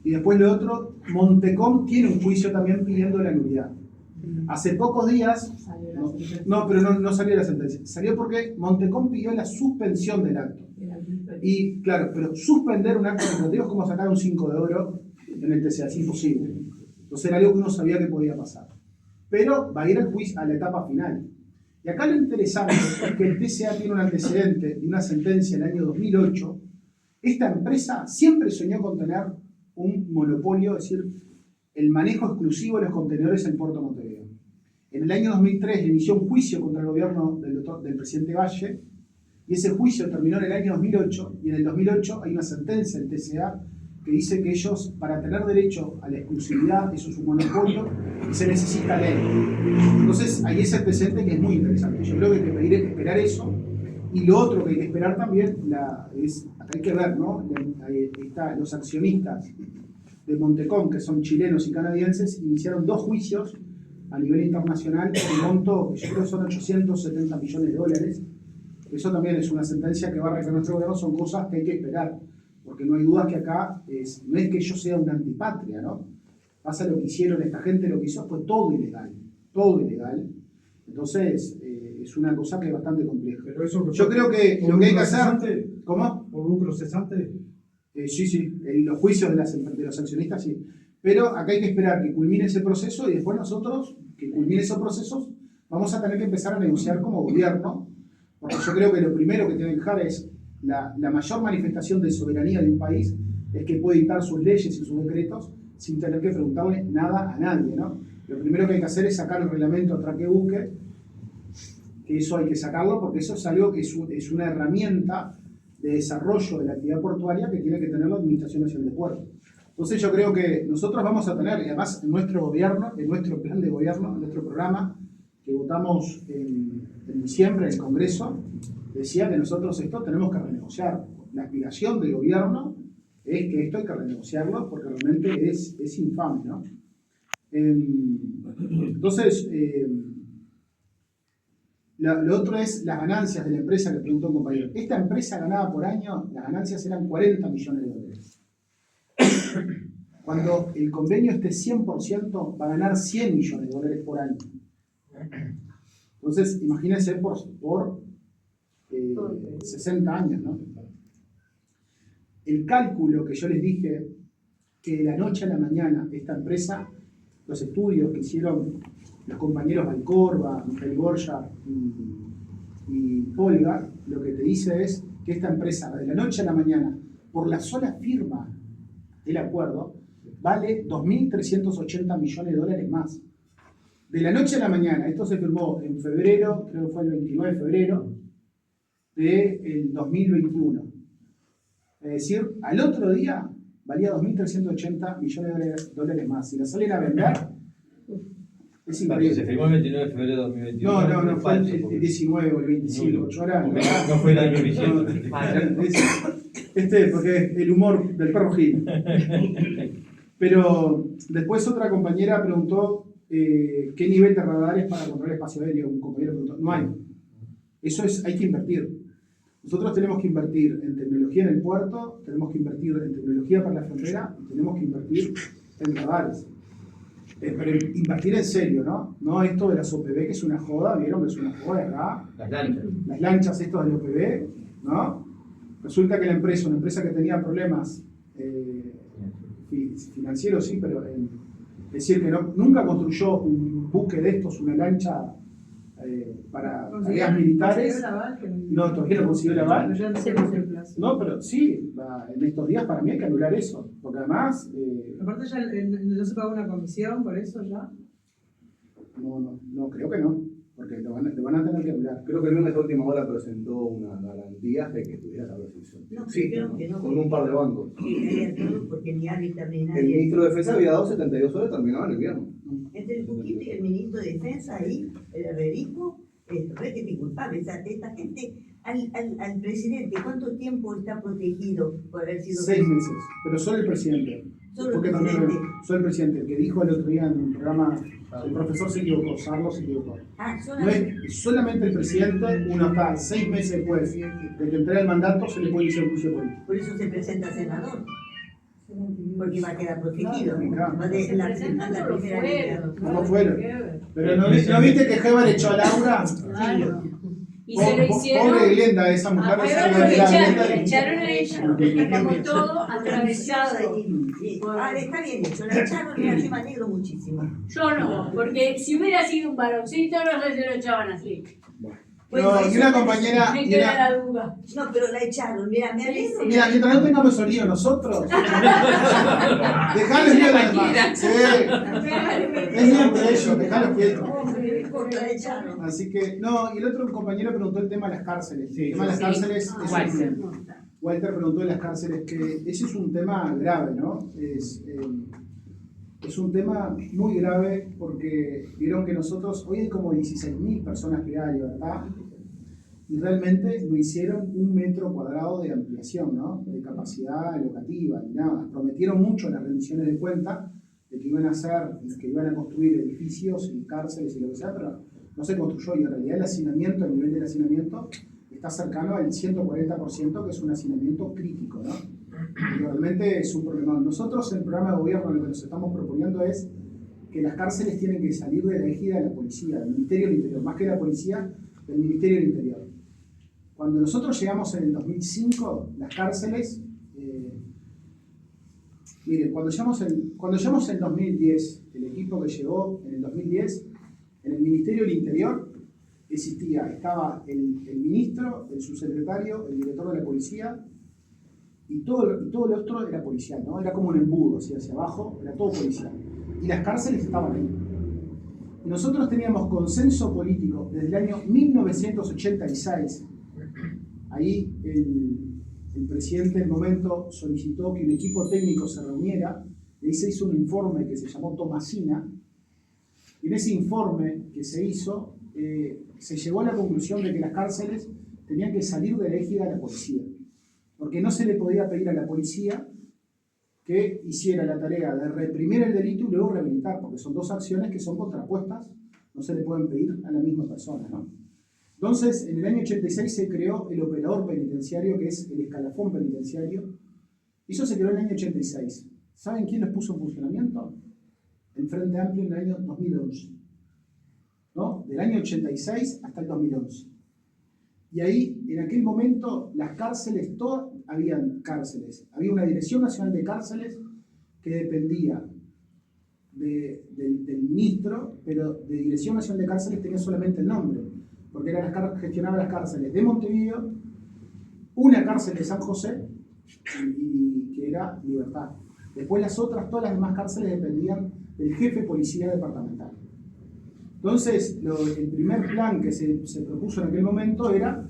Y después lo otro, Montecom tiene un juicio también pidiendo la nulidad. Hace pocos días, pero no salió la sentencia, salió porque Montecom pidió la suspensión del acto. Y claro, pero suspender un acto administrativo es como sacar un 5 de oro en el TCA, es imposible. Entonces era algo que uno sabía que podía pasar. Pero va a ir al juicio a la etapa final. Y acá lo interesante es que el TCA tiene un antecedente de una sentencia en el año 2008. Esta empresa siempre soñó con tener un monopolio, es decir, el manejo exclusivo de los contenedores en Puerto Montevideo. En el año 2003 inició un juicio contra el gobierno del presidente Valle, y ese juicio terminó en el año 2008, y en el 2008 hay una sentencia del TCA que dice que ellos, para tener derecho a la exclusividad, eso es un monopolio, y se necesita ley. Entonces, hay ese antecedente que es muy interesante. Yo creo que hay que pedir, esperar eso, y lo otro que hay que esperar también, acá hay que ver, ¿no? Los accionistas de Montecom, que son chilenos y canadienses, iniciaron 2 juicios a nivel internacional por un monto que yo creo que son 870 millones de dólares. Eso también es una sentencia que va a reconocer nuestro gobierno, son cosas que hay que esperar, porque no hay duda que acá no es que yo sea una antipatria, ¿no? Pasa lo que hicieron esta gente, lo que hizo fue todo ilegal, todo ilegal. Entonces, es una cosa que es bastante compleja. Pero eso yo creo que lo que hay que hacer... Cesante, ¿Cómo? ¿Por lucro cesante? Sí, los juicios de los accionistas sí. Pero acá hay que esperar que culmine ese proceso y después nosotros, que culmine esos procesos, vamos a tener que empezar a negociar como gobierno, porque yo creo que lo primero que tiene que dejar es la mayor manifestación de soberanía de un país, es que puede dictar sus leyes y sus decretos sin tener que preguntarle nada a nadie, ¿no? Lo primero que hay que hacer es sacar el reglamento a traquebuque, que eso hay que sacarlo porque eso es algo que es una herramienta de desarrollo de la actividad portuaria que tiene que tener la Administración Nacional de Puertos. Entonces yo creo que nosotros vamos a tener, y además en nuestro gobierno, en nuestro plan de gobierno, en nuestro programa, que votamos en diciembre en el Congreso, decía que nosotros esto tenemos que renegociar. La aspiración del gobierno es que esto hay que renegociarlo porque realmente es infame, ¿no? Entonces, lo otro es las ganancias de la empresa que preguntó un compañero. Esta empresa ganaba por año, las ganancias eran 40 millones de dólares. Cuando el convenio esté 100%, va a ganar 100 millones de dólares por año. Entonces, imagínense por 60 años, ¿no? El cálculo que yo les dije, que de la noche a la mañana esta empresa, los estudios que hicieron los compañeros Valcorba, Mijail Borja y Polga, lo que te dice es que esta empresa de la noche a la mañana, por la sola firma del acuerdo, vale 2.380 millones de dólares más. De la noche a la mañana, esto se firmó en febrero, creo que fue el 29 de febrero del 2021. Es decir, al otro día valía 2.380 millones de dólares más. Si la salen a vender, Es Se increíble. firmó el 29 de febrero de 2021. No, fue falso, el porque 19 o el 25. Yo ahora- no fue el año vigente. Porque el humor del perro Gil. Pero después otra compañera preguntó qué nivel de radares para controlar espacio aéreo. Un compañero preguntó, no hay. Hay que invertir. Nosotros tenemos que invertir en tecnología en el puerto, tenemos que invertir en tecnología para la frontera y tenemos que invertir en radares. Pero invertir en serio, ¿no? No esto de las OPV, que es una joda, ¿vieron? Que es una joda acá. Las lanchas. Las lanchas estas de OPV, ¿no? Resulta que una empresa que tenía problemas financieros, sí, pero es decir, que nunca construyó un buque de estos, una lancha para tareas militares. No, todavía no consiguió el aval. Pero ya no se puso el plazo. No, pero sí, en estos días para mí hay que anular eso, porque además... Aparte ya no se pagó una comisión por eso ya. No, creo que no, porque lo van a tener que anular. Creo que el lunes a última hora presentó una garantía de que tuviera la resolución. No, Sí, creo que no. con un par de bancos. Porque ni árbitra ni nadie. El ministro de Defensa había dado 72 horas y terminaban el viernes. Entre el Puquito y el ministro de Defensa ahí, el herrerismo, es re culpable. O sea, esta gente, al presidente, ¿cuánto tiempo está protegido por haber sido 6 meses, pero solo el presidente. Solo Porque el también presidente. solo el presidente, el que dijo el otro día en un programa, el profesor se equivocó, Sarlo se equivocó. Ah, No solamente. es solamente el presidente, uno está 6 meses después de que entrega el mandato, se le puede iniciar un juicio político. Por eso se presenta senador. Porque va a quedar protegido. Claro. Va de la primera línea. No fueron. Pero ¿no viste que Heber echó a Laura? Claro. Y se lo hicieron. Pobre Glenda, esa mujer. A esa Heber lo Glenda. la echaron a ella. Estamos todos atravesados. Está bien hecho, la echaron, mira, yo me alegro muchísimo. Yo no, porque si hubiera sido un varoncito, no sé si lo echaban así. Bueno, No, y una compañera. Me y queda una- la duda. No, pero la echaron, mira, me alegro. Mira, mientras no tengamos sonido nosotros, dejalos bien a los demás. Sí, es bien de ellos, dejalos quietos. La echaron. Así que, no, y el otro compañero preguntó el tema de las cárceles. Sí, el tema de las sí. cárceles es Walter. Walter preguntó de las cárceles, que ese es un tema grave, ¿no? Es un tema muy grave porque vieron que nosotros, hoy hay como 16.000 personas que hay, ¿verdad? Y realmente no hicieron 1 metro cuadrado de ampliación, ¿no? De capacidad locativa, ni nada. Prometieron mucho en las rendiciones de cuenta de que iban a hacer, que iban a construir edificios y cárceles y lo que sea, pero no se construyó y en realidad el hacinamiento, el nivel del hacinamiento está cercano al 140%, que es un hacinamiento crítico, ¿no? Y realmente es un problema. Nosotros en el programa de gobierno lo que nos estamos proponiendo es que las cárceles tienen que salir de la égida de la policía, del Ministerio del Interior, más que la policía, del Ministerio del Interior. Cuando nosotros llegamos en el 2005, las cárceles, miren, cuando llegamos en 2010, el equipo que llegó en el 2010, en el Ministerio del Interior estaba el ministro, el subsecretario, el director de la policía, y todo lo otro era policial, ¿no? Era como un embudo, así hacia abajo, era todo policial. Y las cárceles estaban ahí. Y nosotros teníamos consenso político desde el año 1986. Ahí el presidente del momento solicitó que un equipo técnico se reuniera, y ahí se hizo un informe que se llamó Tomasina, y en ese informe que se hizo, se llegó a la conclusión de que las cárceles tenían que salir de la égida de la policía, porque no se le podía pedir a la policía que hiciera la tarea de reprimir el delito y luego rehabilitar, porque son dos acciones que son contrapuestas, no se le pueden pedir a la misma persona, ¿no? Entonces, en el año 86 se creó el operador penitenciario, que es el escalafón penitenciario. Eso se creó en el año 86. ¿Saben quién los puso en funcionamiento? El Frente Amplio en el año 2011. ¿No? Del año 86 hasta el 2011. Y ahí, en aquel momento, las cárceles, habían cárceles. Había una Dirección Nacional de Cárceles que dependía del ministro, pero de Dirección Nacional de Cárceles tenía solamente el nombre, porque gestionaba las cárceles de Montevideo, una cárcel de San José, y que era Libertad. Después todas las demás cárceles dependían del jefe de policía departamental. Entonces, el primer plan que se propuso en aquel momento era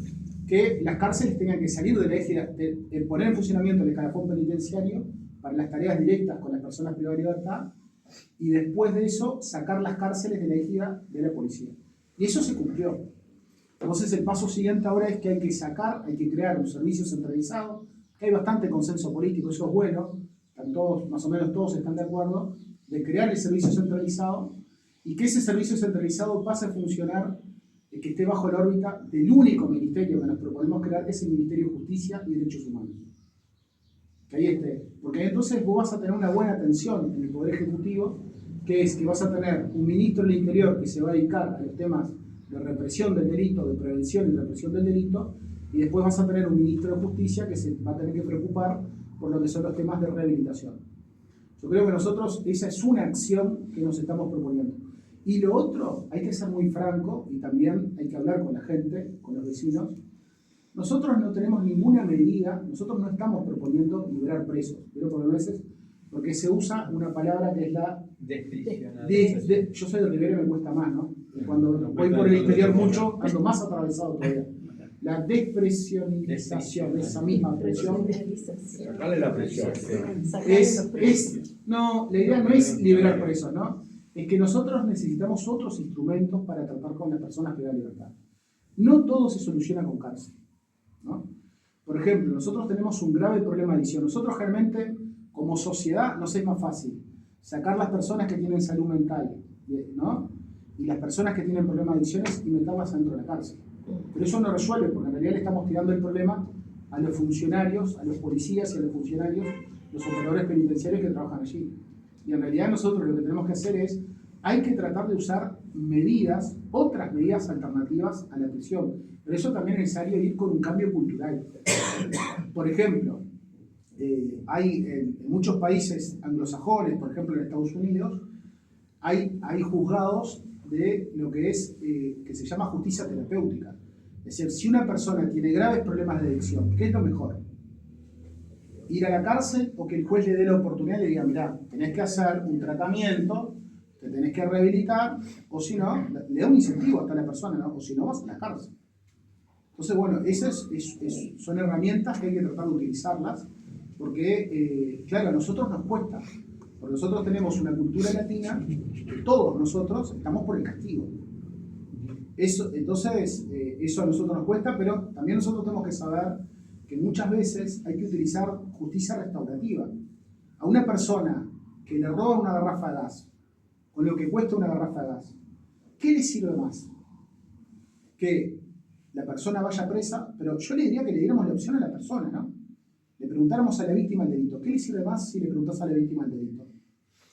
que las cárceles tenían que salir de la égida, de poner en funcionamiento el escalafón penitenciario para las tareas directas con las personas privadas de libertad, y después de eso sacar las cárceles de la égida de la policía. Y eso se cumplió. Entonces el paso siguiente ahora es que hay que crear un servicio centralizado, que hay bastante consenso político, eso es bueno, están todos, más o menos todos están de acuerdo, de crear el servicio centralizado y que ese servicio centralizado pase a funcionar, que esté bajo la órbita del único ministerio que nos proponemos crear, que es el Ministerio de Justicia y Derechos Humanos. Que ahí esté. Porque entonces vos vas a tener una buena atención en el Poder Ejecutivo, que es que vas a tener un ministro del Interior que se va a dedicar a los temas de represión del delito, de prevención y represión del delito, y después vas a tener un ministro de Justicia que se va a tener que preocupar por lo que son los temas de rehabilitación. Yo creo que nosotros, esa es una acción que nos estamos proponiendo. Y lo otro, hay que ser muy franco y también hay que hablar con la gente, con los vecinos. Nosotros no tenemos ninguna medida, nosotros no estamos proponiendo liberar presos, pero por veces, porque se usa una palabra que es la... yo soy de Rivera y me cuesta más, ¿no? Cuando voy por el interior mucho, ando más atravesado todavía. La despresionización, esa misma presión. Sacarle la presión. No, la idea no es liberar presos, ¿no? Es que nosotros necesitamos otros instrumentos para tratar con las personas privadas de libertad. No todo se soluciona con cárcel, ¿no? Por ejemplo, nosotros tenemos un grave problema de adicción. Nosotros realmente, como sociedad, nos es más fácil sacar las personas que tienen salud mental, ¿no? Y las personas que tienen problemas de adicciones y meterlas dentro de la cárcel. Pero eso no resuelve, porque en realidad le estamos tirando el problema a los funcionarios, a los policías y a los funcionarios, los operadores penitenciarios que trabajan allí. Y en realidad nosotros lo que tenemos que hacer es, hay que tratar de usar medidas, otras medidas alternativas a la prisión. Pero eso también es necesario ir con un cambio cultural. Por ejemplo, hay en muchos países anglosajones, por ejemplo en Estados Unidos, hay juzgados de lo que es, que se llama justicia terapéutica. Es decir, si una persona tiene graves problemas de adicción, ¿qué es lo mejor? ¿Ir a la cárcel o que el juez le dé la oportunidad y le diga, mirá, tenés que hacer un tratamiento, te tenés que rehabilitar, o si no, le da un incentivo hasta a la persona, ¿no? O si no, vas a la cárcel. Entonces, bueno, esas son herramientas que hay que tratar de utilizarlas, porque, claro, a nosotros nos cuesta. Porque nosotros tenemos una cultura latina que todos nosotros estamos por el castigo. Entonces, eso a nosotros nos cuesta, pero también nosotros tenemos que saber que muchas veces hay que utilizar justicia restaurativa. A una persona que le roba una garrafa de gas, con lo que cuesta una garrafa de gas, ¿qué le sirve más? Que la persona vaya presa, pero yo le diría que le diéramos la opción a la persona, ¿no? Le preguntáramos a la víctima el delito. ¿Qué le sirve más si le preguntás a la víctima el delito?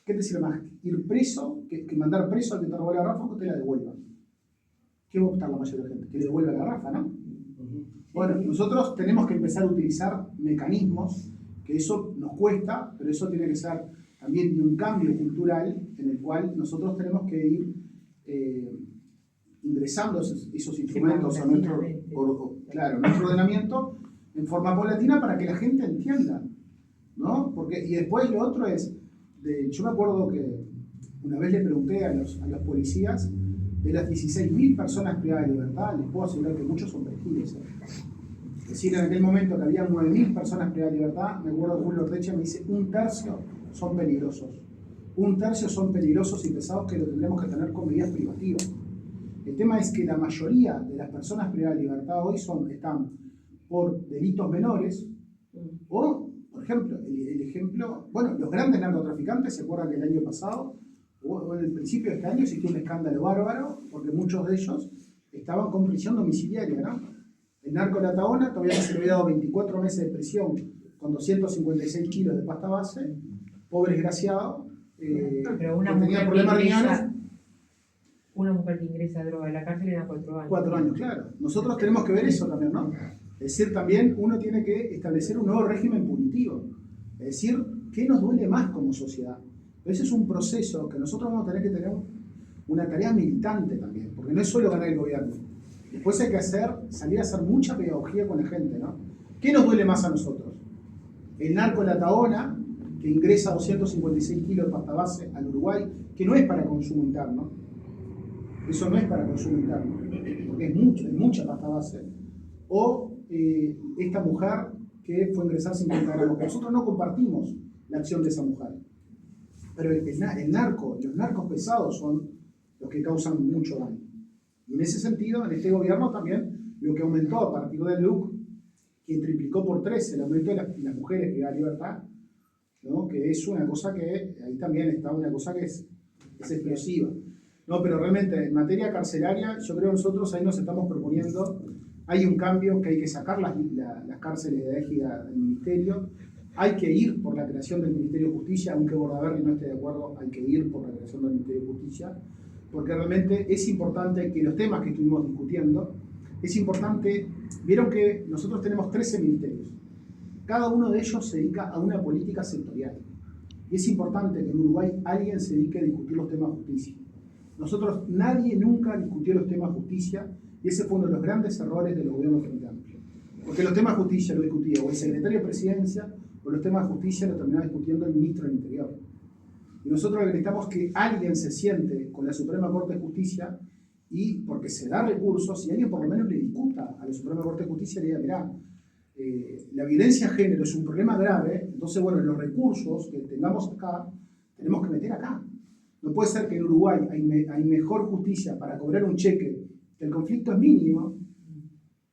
¿Qué te sirve más? ¿Ir preso? ¿Que mandar preso al que te robó la garrafa o que te la devuelva? ¿Qué va a optar la mayoría de la gente? Que le devuelva la garrafa, ¿no? Bueno, nosotros tenemos que empezar a utilizar mecanismos, que eso nos cuesta, pero eso tiene que ser también de un cambio cultural en el cual nosotros tenemos que ir ingresando esos instrumentos a nuestro ordenamiento en forma paulatina para que la gente entienda, ¿no? Y después lo otro es, yo me acuerdo que una vez le pregunté a los policías, de las 16.000 personas privadas de libertad, les puedo asegurar que muchos son perejiles. Es decir, en aquel momento que había 9.000 personas privadas de libertad, me acuerdo que Julio Ortecha me dice, un tercio son peligrosos. Un tercio son peligrosos y pesados que lo tendremos que tener con medidas privativas. El tema es que la mayoría de las personas privadas de libertad hoy están por delitos menores o, por ejemplo, los grandes narcotraficantes, se acuerdan que el año pasado o en el principio de este año existió un escándalo bárbaro porque muchos de ellos estaban con prisión domiciliaria, ¿no? El narco de la Tahona todavía no se le había dado 24 meses de prisión con 256 kilos de pasta base, pobre desgraciado, pero una que tenía mujer problemas riñones. Una mujer que ingresa droga a la cárcel le da 4 años. 4 años, claro. Nosotros tenemos que ver eso también, ¿no? Es decir, también uno tiene que establecer un nuevo régimen punitivo. Es decir, ¿qué nos duele más como sociedad? Ese es un proceso que nosotros vamos a tener que tener una tarea militante también, porque no es solo ganar el gobierno. Después hay que salir a hacer mucha pedagogía con la gente, ¿no? ¿Qué nos duele más a nosotros? El narco de la Tahona, que ingresa 256 kilos de pasta base al Uruguay, que no es para consumo interno. Eso no es para consumo interno, porque es mucha pasta base. O esta mujer que fue a ingresar 50 gramos. Nosotros no compartimos la acción de esa mujer. Pero los narcos pesados son los que causan mucho daño. Y en ese sentido, en este gobierno también, lo que aumentó a partir del LUC, que triplicó por 3 el aumento de las mujeres que da libertad, ¿no? Que es una cosa que, ahí también está una cosa que es explosiva. No, pero realmente en materia carcelaria, yo creo que nosotros ahí nos estamos proponiendo, hay un cambio que hay que sacar las cárceles de égida del ministerio, hay que ir por la creación del Ministerio de Justicia, aunque Bordaberry no esté de acuerdo, hay que ir por la creación del Ministerio de Justicia, porque realmente es importante que los temas que estuvimos discutiendo, es importante, vieron que nosotros tenemos 13 ministerios, cada uno de ellos se dedica a una política sectorial, y es importante que en Uruguay alguien se dedique a discutir los temas de justicia. Nosotros, nadie nunca discutió los temas de justicia, y ese fue uno de los grandes errores de los gobiernos Frente Amplio. Porque los temas de justicia lo discutía o el secretario de Presidencia, o los temas de justicia lo terminaba discutiendo el ministro del Interior. Y nosotros necesitamos que alguien se siente con la Suprema Corte de Justicia, y porque se da recursos, y alguien por lo menos le discuta a la Suprema Corte de Justicia y le diga, mirá, la violencia de género es un problema grave, entonces, bueno, los recursos que tengamos acá, tenemos que meter acá. No puede ser que en Uruguay hay mejor justicia para cobrar un cheque, que el conflicto es mínimo,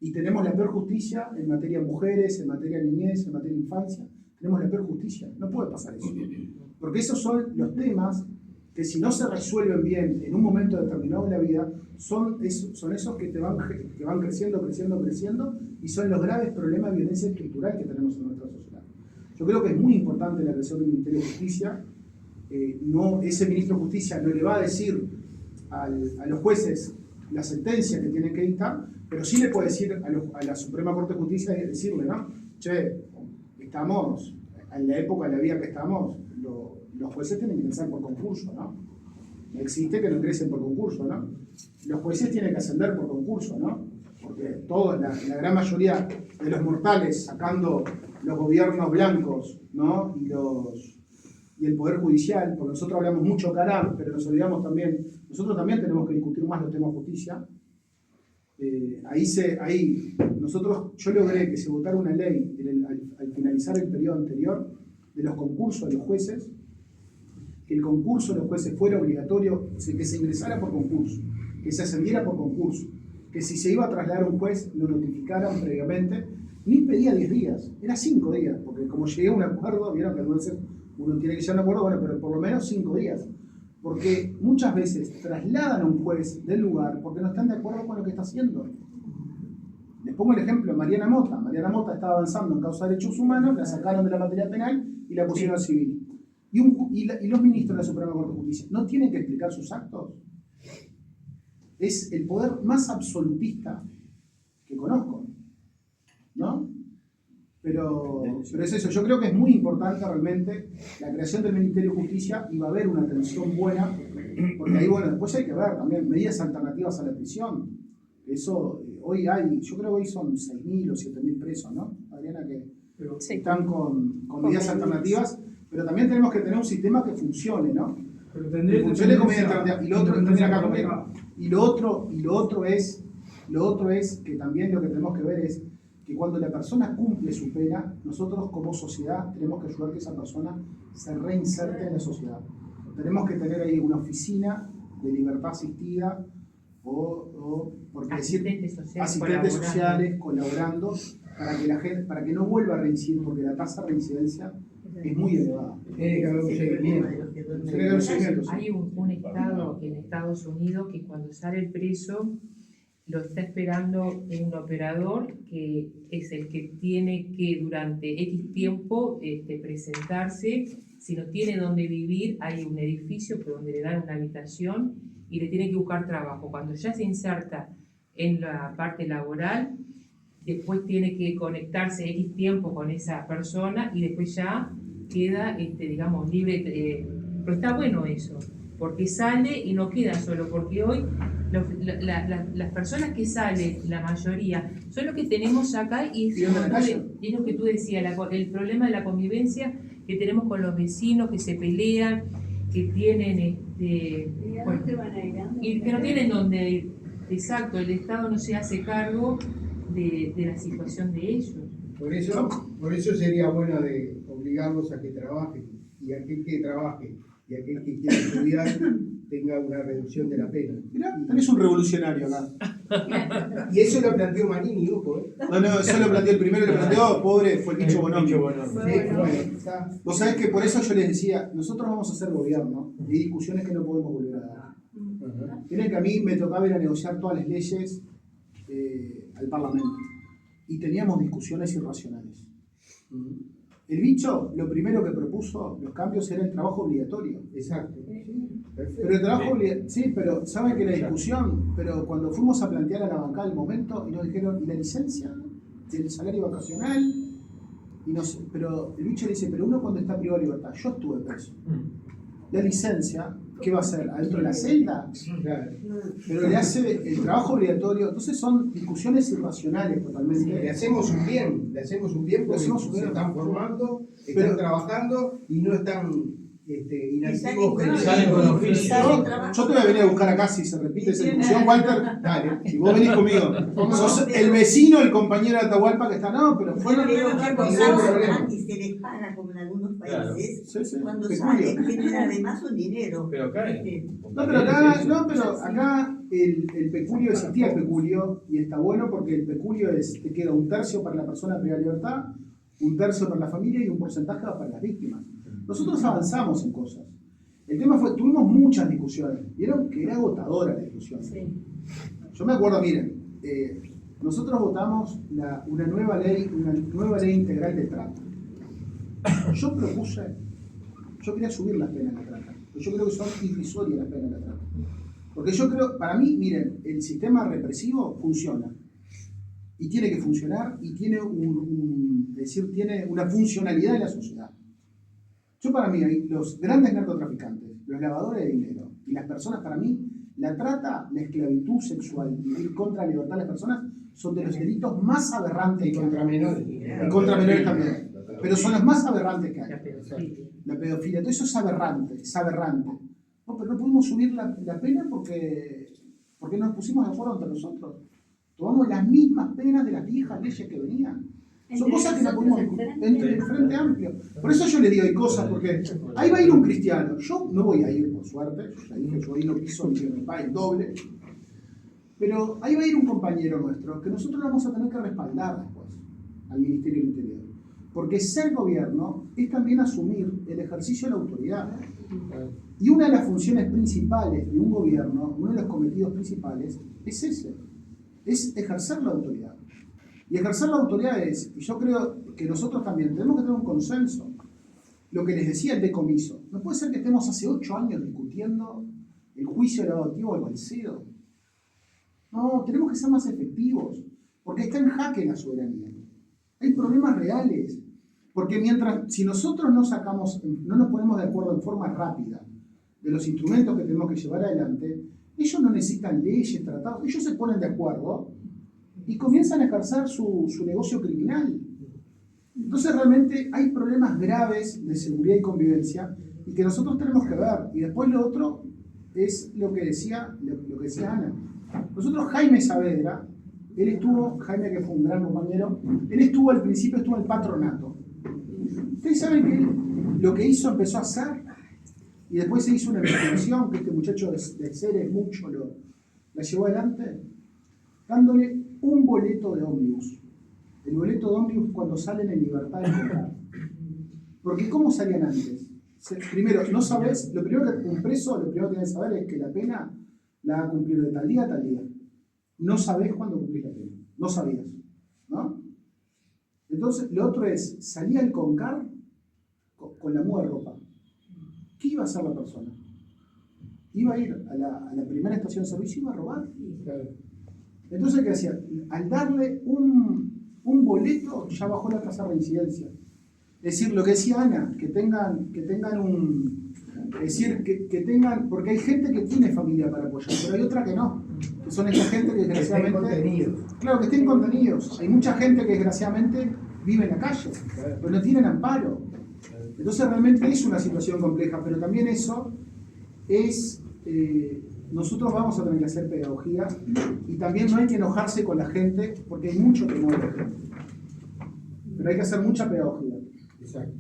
y tenemos la peor justicia en materia de mujeres, en materia de niñez, en materia de infancia. Tenemos la peor justicia. No puede pasar eso. Porque esos son los temas que si no se resuelven bien en un momento determinado de la vida, son esos que van creciendo, y son los graves problemas de violencia estructural que tenemos en nuestra sociedad. Yo creo que es muy importante la creación del Ministerio de Justicia. Ese ministro de Justicia no le va a decir a los jueces la sentencia que tienen que dictar, pero sí le puede decir a la Suprema Corte de Justicia y decirle, ¿no? Che, estamos, en la época de la vida que estamos, los jueces tienen que ingresar por concurso, ¿no? No existe que no ingresen por concurso, ¿no? Los jueces tienen que ascender por concurso, ¿no? Porque la gran mayoría de los mortales, sacando los gobiernos blancos, ¿no? Y el Poder Judicial, porque nosotros hablamos mucho caram, pero nos olvidamos también, nosotros también tenemos que discutir más los temas de justicia. Yo logré que se votara una ley al finalizar el periodo anterior de los concursos de los jueces, que el concurso de los jueces fuera obligatorio, que se ingresara por concurso, que se ascendiera por concurso, que si se iba a trasladar un juez lo notificaran previamente, ni pedía 10 días, era 5 días, porque como llegué a un acuerdo, vieron que a veces uno tiene que llegar a un acuerdo, bueno, pero por lo menos 5 días. Porque muchas veces trasladan a un juez del lugar porque no están de acuerdo con lo que está haciendo. Les pongo el ejemplo de Mariana Mota. Mariana Mota estaba avanzando en causa de derechos humanos, la sacaron de la materia penal y la pusieron al civil. Y los ministros de la Suprema Corte de Justicia no tienen que explicar sus actos. Es el poder más absolutista que conozco, ¿no? Pero es eso, yo creo que es muy importante realmente la creación del Ministerio de Justicia, y va a haber una atención buena, porque ahí, bueno, después hay que ver también medidas alternativas a la prisión. Eso, hoy hay, yo creo que hoy son 6.000 o 7.000 presos, ¿no, Adriana? Que están con medidas alternativas, pero también tenemos que tener un sistema que funcione, ¿no? Que funcione con medidas alternativas. Y lo otro es que también lo que tenemos que ver es que cuando la persona cumple su pena, nosotros como sociedad tenemos que ayudar a que esa persona se reinserte en la sociedad. Tenemos que tener ahí una oficina de libertad asistida o porque asistentes sociales colaborando para que no vuelva a reincidir, porque la tasa de reincidencia es muy elevada. Hay un estado en Estados Unidos que cuando sale el preso lo está esperando un operador que es el que tiene que durante X tiempo presentarse. Si no tiene dónde vivir, hay un edificio donde le dan una habitación y le tienen que buscar trabajo. Cuando ya se inserta en la parte laboral, después tiene que conectarse X tiempo con esa persona y después ya queda, digamos, libre. Pero está bueno eso, porque sale y no queda solo, porque hoy las personas que salen, la mayoría, son los que tenemos acá y es lo que tú decías, el problema de la convivencia que tenemos con los vecinos que se pelean, que tienen y que no tienen dónde ir. Exacto, el Estado no se hace cargo de la situación de ellos. Por eso sería bueno de obligarlos a que trabajen, y aquel que trabaje y aquel que quiere estudiar tenga una reducción de la pena. Mirá, tenés un revolucionario acá. Y eso lo planteó Manini, ojo, ¿eh? No, eso lo planteó el primero, lo planteó, pobre, fue el bicho Bonomi. Sí, bueno, está. Vos sabés que por eso yo les decía, nosotros vamos a hacer gobierno, y hay discusiones que no podemos volver a dar. Miren que a mí me tocaba ir a negociar todas las leyes al Parlamento, y teníamos discusiones irracionales. El bicho, lo primero que propuso, los cambios, era el trabajo obligatorio. Exacto. Perfecto. Pero el trabajo obligatorio, sí, pero ¿saben que la discusión? Pero cuando fuimos a plantear a la bancada el momento, y nos dijeron, ¿y la licencia? ¿Y el salario vacacional? Y no sé, pero el bicho le dice, pero uno cuando está privado de libertad, yo estuve preso. La licencia, ¿qué va a hacer? ¿Adentro de la celda? Claro. Pero le hace el trabajo obligatorio. Entonces son discusiones irracionales totalmente. Le hacemos un bien porque se están formando, están trabajando y no están inactivos. Salen con oficio. Yo te voy a venir a buscar acá si se repite esa discusión, Walter. Dale, y vos venís conmigo. Sos el vecino, el compañero de Atahualpa que está, no, pero fueron. Y se les paga como en algunos países. Sí, sí. Cuando Peculio. salen, generan además un dinero. Pero acá pero acá el peculio existía el peculio, y está bueno porque el peculio te queda un tercio para la persona privada de libertad, un tercio para la familia y un porcentaje para las víctimas. Nosotros avanzamos en cosas. El tema fue, tuvimos muchas discusiones, vieron que era agotadora la discusión. Sí. Yo me acuerdo, miren, nosotros votamos una nueva ley integral de trata. Yo quería subir las penas de la trata. Yo creo que son irrisorias las penas de la trata. Porque yo creo, para mí, miren, el sistema represivo funciona. Y tiene que funcionar, y tiene tiene una funcionalidad en la sociedad. Yo, para mí, los grandes narcotraficantes, los lavadores de dinero y las personas, para mí, la trata, la esclavitud sexual y ir contra la libertad de las personas son de los delitos más aberrantes que hay. Contra menores. Y contra menores también. Pero son los más aberrantes que hay. La pedofilia. Todo eso es aberrante, No, pero no pudimos subir la pena porque nos pusimos de acuerdo entre nosotros. Tomamos las mismas penas de las viejas leyes que venían. Son cosas que no pudimos entre el Frente Amplio. Por eso yo le digo, hay cosas, porque ahí va a ir un cristiano. Yo no voy a ir, por suerte. Yo ya dije, yo ahí no piso ni que me pague el doble. Pero ahí va a ir un compañero nuestro que nosotros vamos a tener que respaldar después al Ministerio del Interior. Porque ser gobierno es también asumir el ejercicio de la autoridad. Y una de las funciones principales de un gobierno, uno de los cometidos principales, es ese. Es ejercer la autoridad. Y ejercer la autoridad es, y yo creo que nosotros también tenemos que tener un consenso. Lo que les decía el decomiso. No puede ser que estemos hace 8 años discutiendo el juicio elevativo al Balcedo. No, tenemos que ser más efectivos, porque está en jaque la soberanía. Hay problemas reales. Porque si nosotros no nos ponemos de acuerdo en forma rápida de los instrumentos que tenemos que llevar adelante, ellos no necesitan leyes, tratados, ellos se ponen de acuerdo y comienzan a ejercer su negocio criminal. Entonces realmente hay problemas graves de seguridad y convivencia y que nosotros tenemos que ver. Y después lo otro es lo que decía Ana. Nosotros, Jaime Saavedra, Jaime, que fue un gran compañero, al principio estuvo en el patronato. Ustedes saben que lo que empezó a hacer, y después se hizo una investigación que este muchacho de Ceres mucho la llevó adelante, dándole un boleto de ómnibus. El boleto de ómnibus cuando salen en libertad de comprar. Porque ¿cómo salían antes? Primero, no sabes, lo primero que un preso, lo primero que tiene que saber es que la pena la va a cumplir de tal día a tal día. No sabés cuándo cumplís la pena. No sabías, ¿no? Entonces, lo otro es, salía el CONCAR con la muda de ropa. ¿Qué iba a hacer la persona? Iba a ir a la primera estación de servicio y iba a robar. Entonces, ¿qué hacía? Al darle un boleto, ya bajó la tasa de reincidencia. Es decir, lo que decía Ana, que tengan porque hay gente que tiene familia para apoyar, pero hay otra que no. Que son esa gente que desgraciadamente... Claro, que estén contenidos. Hay mucha gente que desgraciadamente vive en la calle, pero no tienen amparo. Entonces realmente es una situación compleja, pero también eso es... nosotros vamos a tener que hacer pedagogía y también no hay que enojarse con la gente porque hay mucho temor de la gente. Pero hay que hacer mucha pedagogía. Exacto.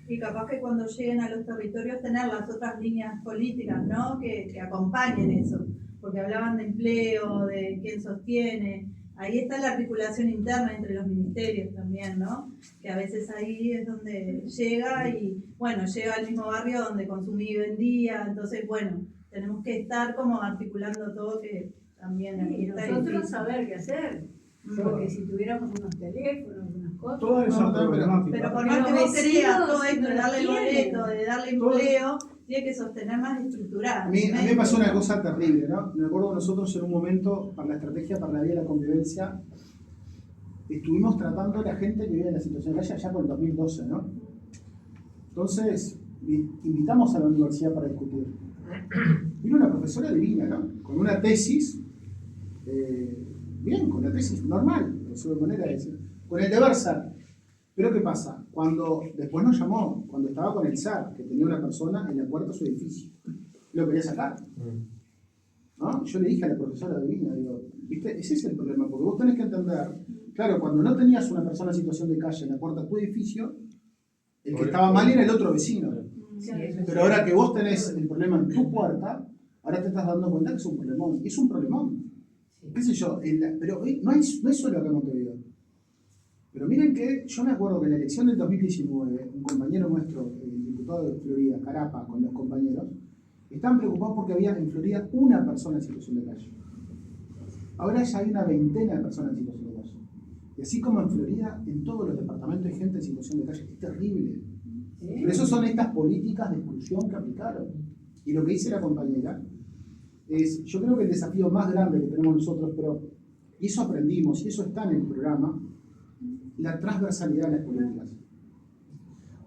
Y capaz que cuando lleguen a los territorios tener las otras líneas políticas, ¿no? Que acompañen eso. Porque hablaban de empleo, de quién sostiene. Ahí está la articulación interna entre los ministerios también, ¿no? Que a veces ahí es donde llega y, bueno, llega al mismo barrio donde consumí y vendía. Entonces, bueno, tenemos que estar como articulando todo, que también ahí Y está nosotros difícil. saber qué hacer. Porque si tuviéramos unos teléfonos, unas cosas. Toda esa problemática. Pero por Pero más que los vos querías vecinos todo esto, no de lo darle el tienen. boleto, de darle empleo, tiene que sostener más estructurado. A mí me pasó una cosa terrible, ¿no? Me acuerdo que nosotros en un momento, para la estrategia para la vía de la convivencia, estuvimos tratando a la gente que vive en la situación de calle allá por el 2012, ¿no? Entonces, invitamos a la universidad para discutir. Vino una profesora divina, ¿no? Con una tesis, bien, con la tesis normal, de su manera de decir, con el deber ser. Pero ¿qué pasa? Cuando después nos llamó, cuando estaba con el SAR, que tenía una persona en la puerta de su edificio, lo quería sacar. ¿No? Yo le dije a la profesora divina, digo, ¿viste? Ese es el problema, porque vos tenés que entender, claro, cuando no tenías una persona en situación de calle en la puerta de tu edificio, el que estaba mal era el otro vecino. Pero ahora que vos tenés el problema en tu puerta, ahora te estás dando cuenta que es un problemón. Y es un problemón. ¿Qué sé yo? Pero no es solo acá en Montevideo. Pero miren que yo me acuerdo que en la elección del 2019, un compañero nuestro, el diputado de Florida, Carapa, con los compañeros, estaban preocupados porque había en Florida una persona en situación de calle. Ahora ya hay una veintena de personas en situación de calle. Y así como en Florida, en todos los departamentos hay gente en situación de calle. Es terrible. Pero eso son estas políticas de exclusión que aplicaron. Y lo que dice la compañera es, yo creo que el desafío más grande que tenemos nosotros, pero y eso aprendimos, y eso está en el programa, la transversalidad de las políticas.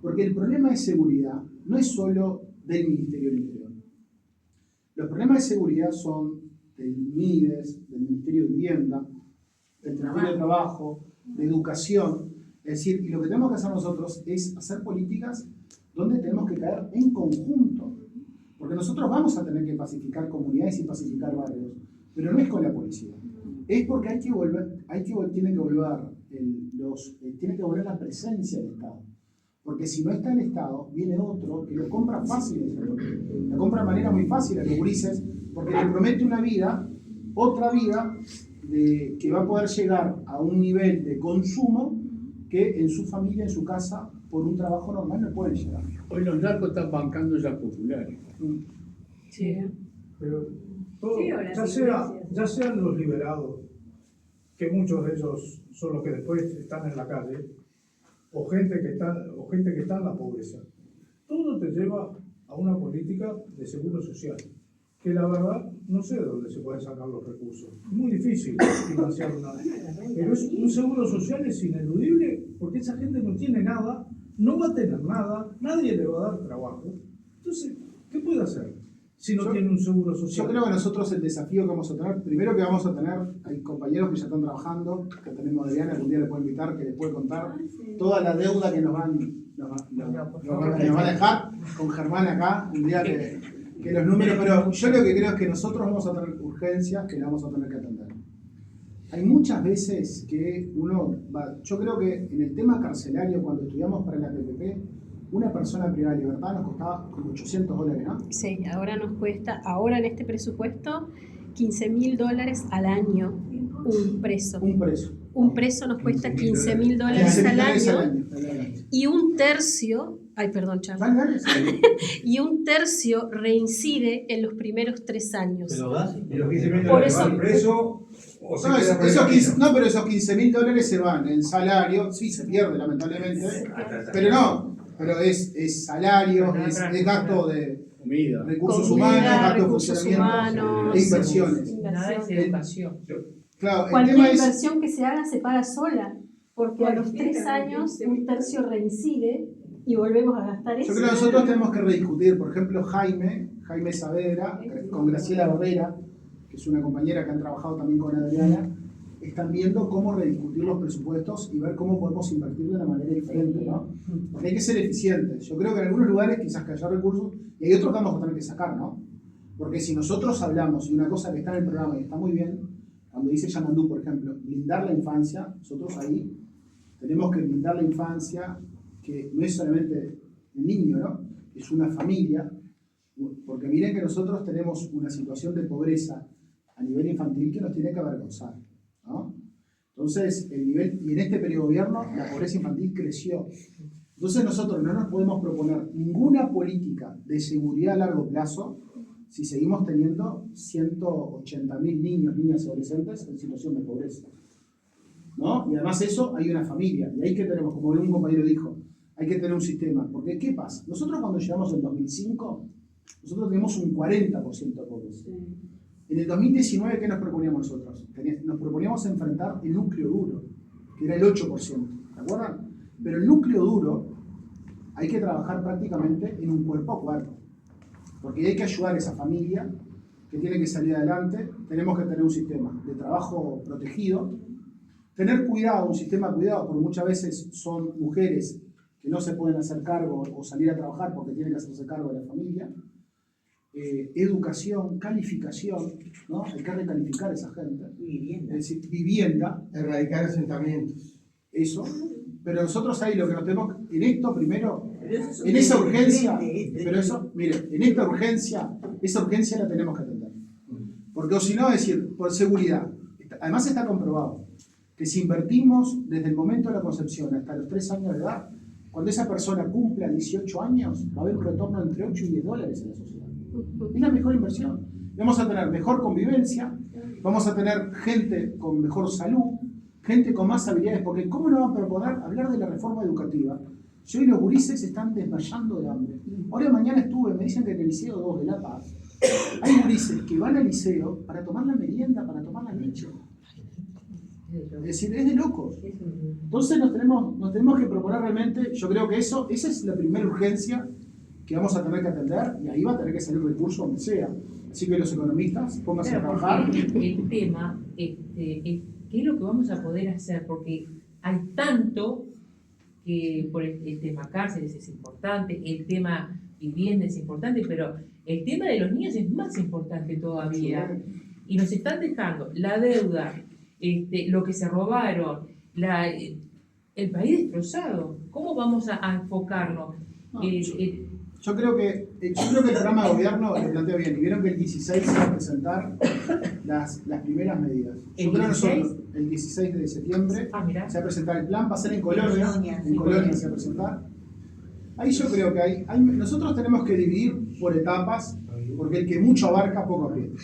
Porque el problema de seguridad no es solo del Ministerio del Interior. Los problemas de seguridad son del MIDES, del Ministerio de Vivienda, del Ministerio de Trabajo, de Educación. Es decir, y lo que tenemos que hacer nosotros es hacer políticas donde tenemos que caer en conjunto. Porque nosotros vamos a tener que pacificar comunidades y pacificar barrios, pero no es con la policía. Es porque tiene que volver la presencia del Estado. Porque si no está el Estado, viene otro que lo compra fácil. Lo compra de manera muy fácil a los gurises, porque le promete una vida, otra vida, que va a poder llegar a un nivel de consumo que en su familia, en su casa, por un trabajo normal no pueden llegar. Hoy los narcos están bancando ya populares. Sí. Pero todo, Sí, ahora ya, sí, ya sean los liberados, que muchos de ellos son los que después están en la calle, o gente que está en la pobreza. Todo te lleva a una política de seguro social, que la verdad no sé de dónde se pueden sacar los recursos. Es muy difícil financiar una. Pero un seguro social es ineludible porque esa gente no tiene nada, no va a tener nada, nadie le va a dar trabajo. Entonces, ¿qué puede hacer si no tiene un seguro social? Yo creo que nosotros el desafío que vamos a tener, primero que vamos a tener, hay compañeros que ya están trabajando, que tenemos Adriana, que un día le puedo invitar, que les puede contar toda la deuda que nos van a dejar con Germán acá, un día que los números, pero yo lo que creo es que nosotros vamos a tener urgencias que la vamos a tener que atender. Hay muchas veces que yo creo que en el tema carcelario, cuando estudiamos para la PPP, una persona privada de libertad nos costaba como $800, ¿no? Sí, ahora nos cuesta, ahora en este presupuesto, $15.000 al año un preso. Un preso. Un preso nos cuesta $15.000 al año y un tercio, y un tercio reincide en los primeros 3 años. ¿Te lo das? ¿Y los 15.000 Por dólares eso- van preso o se No, queda por el camino? pero esos $15.000 se van en salario, sí se pierde lamentablemente, pero es salario, es gasto de Comida. recursos Comida, humanos, gasto de recursos funcionamiento, humanos, de inversiones. Nada es educación. Claro, el Cualquier tema es, inversión que se haga se paga sola, porque a los 3 años un tercio reincide y volvemos a gastar eso. yo creo que nosotros tenemos que rediscutir, por ejemplo, Jaime Saavedra, con Graciela Barrera, que es una compañera que han trabajado también con Adriana, están viendo cómo rediscutir los presupuestos y ver cómo podemos invertir de una manera diferente, ¿no? Porque hay que ser eficientes. Yo creo que en algunos lugares quizás que haya recursos y hay otros que vamos a tener que sacar, ¿no? Porque si nosotros hablamos, y una cosa que está en el programa y está muy bien, cuando dice Yamandú, por ejemplo, blindar la infancia, nosotros ahí tenemos que blindar la infancia, que no es solamente el niño, ¿no? Es una familia, porque miren que nosotros tenemos una situación de pobreza a nivel infantil que nos tiene que avergonzar, ¿no? Entonces, el nivel, y en este periodo de gobierno, la pobreza infantil creció. Entonces nosotros no nos podemos proponer ninguna política de seguridad a largo plazo si seguimos teniendo 180.000 niños, niñas y adolescentes en situación de pobreza, ¿no? Y además eso, hay una familia, y ahí que tenemos, como un compañero dijo, hay que tener un sistema, porque ¿qué pasa? Nosotros cuando llegamos en 2005, nosotros tenemos un 40% de pobreza. En el 2019, ¿qué nos proponíamos nosotros? Nos proponíamos enfrentar el núcleo duro, que era el 8%, ¿de acuerdo? Pero el núcleo duro hay que trabajar prácticamente en un cuerpo a cuerpo, porque hay que ayudar a esa familia que tiene que salir adelante. Tenemos que tener un sistema de trabajo protegido, tener cuidado, un sistema de cuidado, porque muchas veces son mujeres que no se pueden hacer cargo o salir a trabajar porque tienen que hacerse cargo de la familia. Educación, calificación, ¿no? Hay que recalificar a esa gente. Vivienda. Es decir, vivienda. Erradicar asentamientos. Eso. Pero nosotros ahí lo que nos tenemos, en esto primero, en esa urgencia, pero eso, mire, en esta urgencia, esa urgencia la tenemos que atender. Porque o si no, es decir, por seguridad, además está comprobado que si invertimos desde el momento de la concepción hasta los 3 años de edad, cuando esa persona cumpla 18 años, va a haber un retorno entre 8 y 10 dólares en la sociedad. Es la mejor inversión. Vamos a tener mejor convivencia, vamos a tener gente con mejor salud, gente con más habilidades, porque ¿cómo no van a proponer hablar de la reforma educativa? Si hoy los gurises se están desmayando de hambre. Ahora mañana estuve, me dicen que en el Liceo 2 de La Paz, hay gurises que van al liceo para tomar la merienda, para tomar la leche. Es decir, es de locos. Entonces nos tenemos que proponer realmente, yo creo que esa es la primera urgencia que vamos a tener que atender, y ahí va a tener que salir recurso donde sea. Así que los economistas, pónganse a trabajar. El tema, ¿qué es lo que vamos a poder hacer? Porque hay tanto que por el tema cárceles es importante, el tema vivienda es importante, pero el tema de los niños es más importante todavía. Y nos están dejando la deuda, lo que se robaron, el país destrozado. ¿Cómo vamos a enfocarnos? Yo creo que el programa de gobierno lo plantea bien, y vieron que el 16 se va a presentar las primeras medidas. Yo creo que nosotros, el 16 de septiembre, se va a presentar el plan, va a ser en Colonia, se va a presentar. Ahí yo creo que nosotros tenemos que dividir por etapas, porque el que mucho abarca, poco aprieta.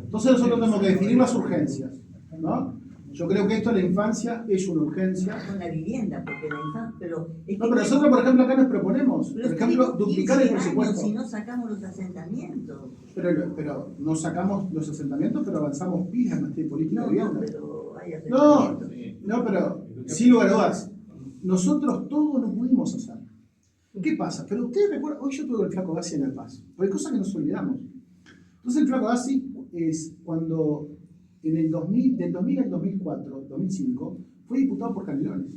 Entonces nosotros tenemos que definir las urgencias, ¿no? Yo creo que esto de la infancia es una urgencia. Con la vivienda, porque la infancia. Pero nosotros, por ejemplo, acá nos proponemos, por ejemplo, duplicar el presupuesto. Si no sacamos los asentamientos. Pero no sacamos los asentamientos, pero avanzamos pilas en materia política de vivienda. Pero hay asentamientos. No, pero sin lugar a dudas, nosotros todo lo pudimos hacer. ¿Qué pasa? Pero ustedes recuerdan, hoy yo tuve con el Flaco Gassi en La Paz, porque hay cosas que nos olvidamos. Entonces el Flaco Gassi es cuando en el 2000, del 2000 al 2004, 2005, fue diputado por Canelones.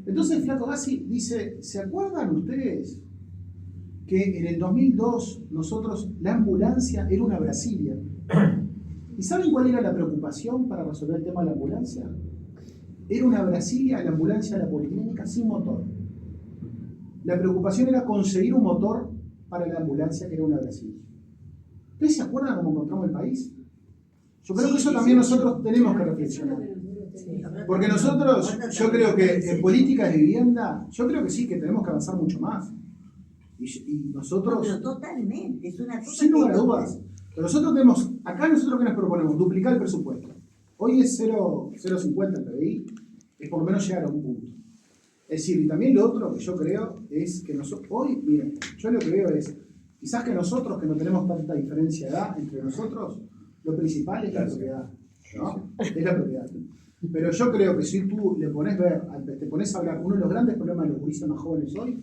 Entonces el Flaco Gassi dice, ¿se acuerdan ustedes que en el 2002 nosotros, la ambulancia era una Brasilia? ¿Y saben cuál era la preocupación para resolver el tema de la ambulancia? Era una Brasilia, la ambulancia de la policlínica, sin motor. La preocupación era conseguir un motor para la ambulancia, que era una Brasilia. ¿Ustedes se acuerdan cómo encontramos el país? Yo creo que eso también nosotros tenemos que reflexionar. Porque nosotros, yo creo que en políticas de vivienda, yo creo que sí, que tenemos que avanzar mucho más. Y nosotros... No, pero totalmente, es una cosa... Sin lugar a dudas. Pero nosotros tenemos, acá nosotros que nos proponemos, duplicar el presupuesto. Hoy es 0,50 el PBI, es por lo menos llegar a un punto. Es decir, y también lo otro que yo creo es que nosotros, hoy, miren, yo lo que veo es, quizás que nosotros que no tenemos tanta diferencia de edad entre nosotros, lo principal es la propiedad, ¿no? Es la propiedad. Pero yo creo que si tú te pones a hablar, uno de los grandes problemas de los gurises más jóvenes hoy,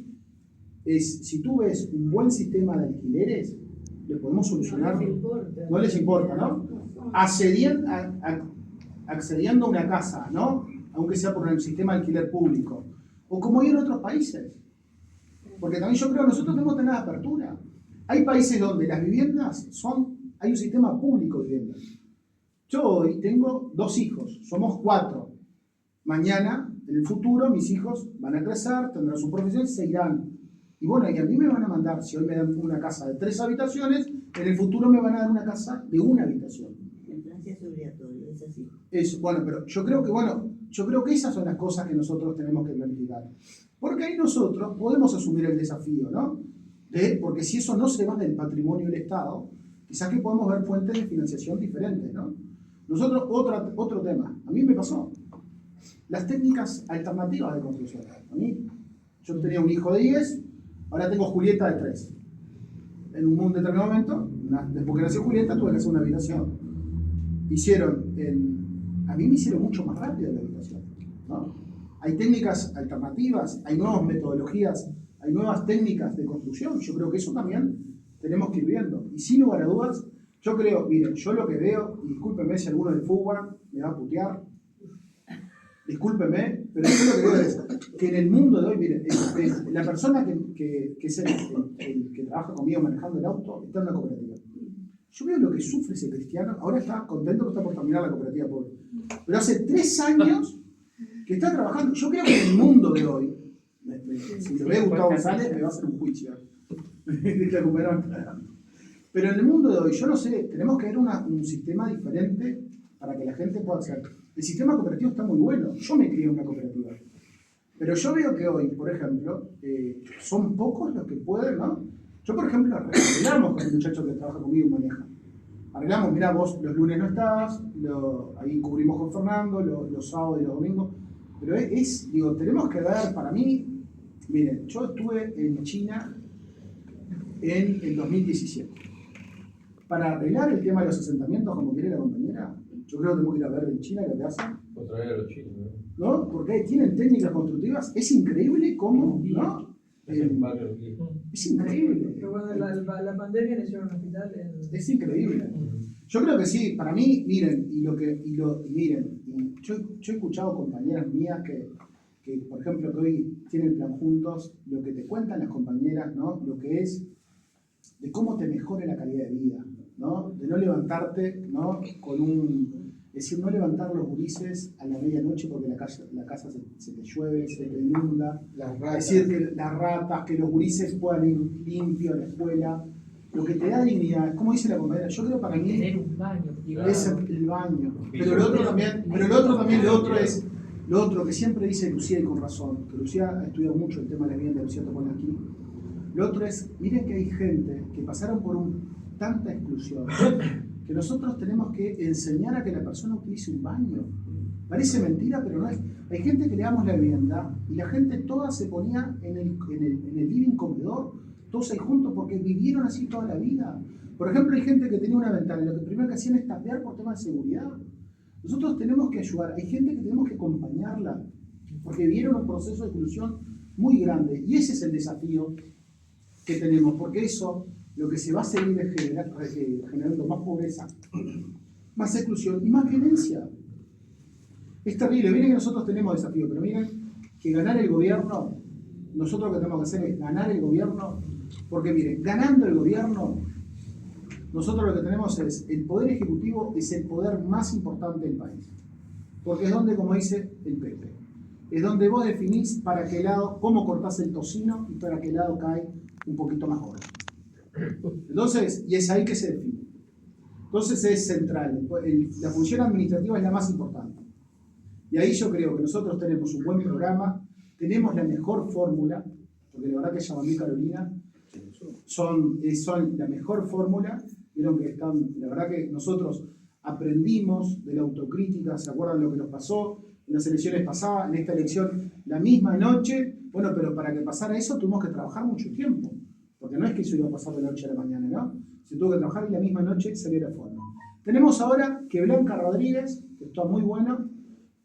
es si tú ves un buen sistema de alquileres, le podemos solucionar. No les importa, ¿no? Accediendo a una casa, ¿no? Aunque sea por el sistema de alquiler público. O como hay en otros países. Porque también yo creo que nosotros tenemos que tener apertura. Hay países donde las viviendas hay un sistema público de viviendas. Yo hoy tengo 2 hijos, somos 4. Mañana, en el futuro, mis hijos van a crecer, tendrán su profesión y se irán. Y bueno, y a mí me van a mandar, si hoy me dan una casa de 3 habitaciones, en el futuro me van a dar una casa de 1 habitación. En Francia es obligatorio, es así. Bueno, pero yo creo que esas son las cosas que nosotros tenemos que planificar. Porque ahí nosotros podemos asumir el desafío, ¿no? Porque si eso no se va del patrimonio del Estado, quizás que podemos ver fuentes de financiación diferentes, ¿no? Nosotros, otro tema, a mí me pasó. Las técnicas alternativas de construcción. A mí, yo tenía un hijo de 10, ahora tengo Julieta de 3. En un determinado momento, después que nació Julieta, tuve que hacer una habitación. A mí me hicieron mucho más rápido la habitación, ¿no? Hay técnicas alternativas, hay nuevas metodologías, hay nuevas técnicas de construcción. Yo creo que eso también tenemos que ir viendo. Y sin lugar a dudas, yo creo, miren, yo lo que veo, y discúlpenme si alguno del fútbol me va a putear, discúlpenme, pero yo lo que veo es que en el mundo de hoy, miren, la persona que es el que trabaja conmigo manejando el auto está en una cooperativa. Yo veo lo que sufre ese cristiano, ahora está contento que está por terminar la cooperativa, pobre. Pero hace 3 años que está trabajando. Yo creo que en el mundo de hoy, si lo ve Gustavo González, me va a hacer un juicio. Pero en el mundo de hoy, yo no sé, tenemos que ver un sistema diferente para que la gente pueda hacer. El sistema cooperativo está muy bueno. Yo me crié en una cooperativa. Pero yo veo que hoy, por ejemplo, son pocos los que pueden, ¿no? Yo, por ejemplo, arreglamos con el muchacho que trabaja conmigo y maneja. Arreglamos, mirá, vos los lunes no estás, ahí cubrimos con Fernando, los sábados y los domingos. Pero tenemos que ver, para mí, miren, yo estuve en China en el 2017. Para arreglar el tema de los asentamientos, como quiere la compañera, yo creo que tenemos que ir a ver en China lo que hacen. Otra vez a los chinos, ¿No? Porque tienen técnicas constructivas, es increíble cómo, ¿no? Es increíble. Pero bueno, la pandemia le hicieron un hospital Es increíble. Yo creo que sí, para mí, miren, yo he escuchado compañeras mías que, por ejemplo, que hoy tienen plan juntos, lo que te cuentan las compañeras, ¿no? Lo que es de cómo te mejora la calidad de vida, ¿no? De no levantarte, ¿no? Es decir, no levantar los gurises a la medianoche porque la casa se te llueve, se te inunda. Es decir, que las ratas, que los gurises puedan ir limpios a la escuela. Lo que te da dignidad, como dice la compañera, yo creo para mí tener un baño privado. Es el baño. Pero lo otro es lo otro que siempre dice Lucía y con razón, que Lucía ha estudiado mucho el tema de la vivienda, Lucía Topón aquí. Lo otro es, miren que hay gente que pasaron por tanta exclusión que nosotros tenemos que enseñar a que la persona utilice un baño. Parece mentira, pero no es. Hay gente que le damos la vivienda y la gente toda se ponía en el living comedor, todos ahí juntos porque vivieron así toda la vida. Por ejemplo, hay gente que tenía una ventana y lo que primero que hacían es tapear por temas de seguridad. Nosotros tenemos que ayudar. Hay gente que tenemos que acompañarla porque vivieron un proceso de exclusión muy grande y ese es el desafío que tenemos, porque eso lo que se va a seguir es generando más pobreza, más exclusión y más violencia. Es terrible. Miren que nosotros tenemos desafíos, pero miren que ganar el gobierno, nosotros lo que tenemos que hacer es ganar el gobierno, porque miren, ganando el gobierno, nosotros lo que tenemos es, el poder ejecutivo es el poder más importante del país, porque es donde, como dice el Pepe, es donde vos definís para qué lado, cómo cortás el tocino y para qué lado cae un poquito más gordo. Entonces, y es ahí que se define. Entonces es central, la función administrativa es la más importante. Y ahí yo creo que nosotros tenemos un buen programa, tenemos la mejor fórmula, porque la verdad que Yamandí y Carolina son la mejor fórmula. Vieron que la verdad que nosotros aprendimos de la autocrítica, ¿se acuerdan lo que nos pasó en las elecciones pasadas, en esta elección, la misma noche? Bueno, pero para que pasara eso tuvimos que trabajar mucho tiempo, porque no es que eso iba a pasar de la noche a la mañana, ¿no? Se tuvo que trabajar y la misma noche salió la forma. Tenemos ahora que Blanca Rodríguez, que está muy buena,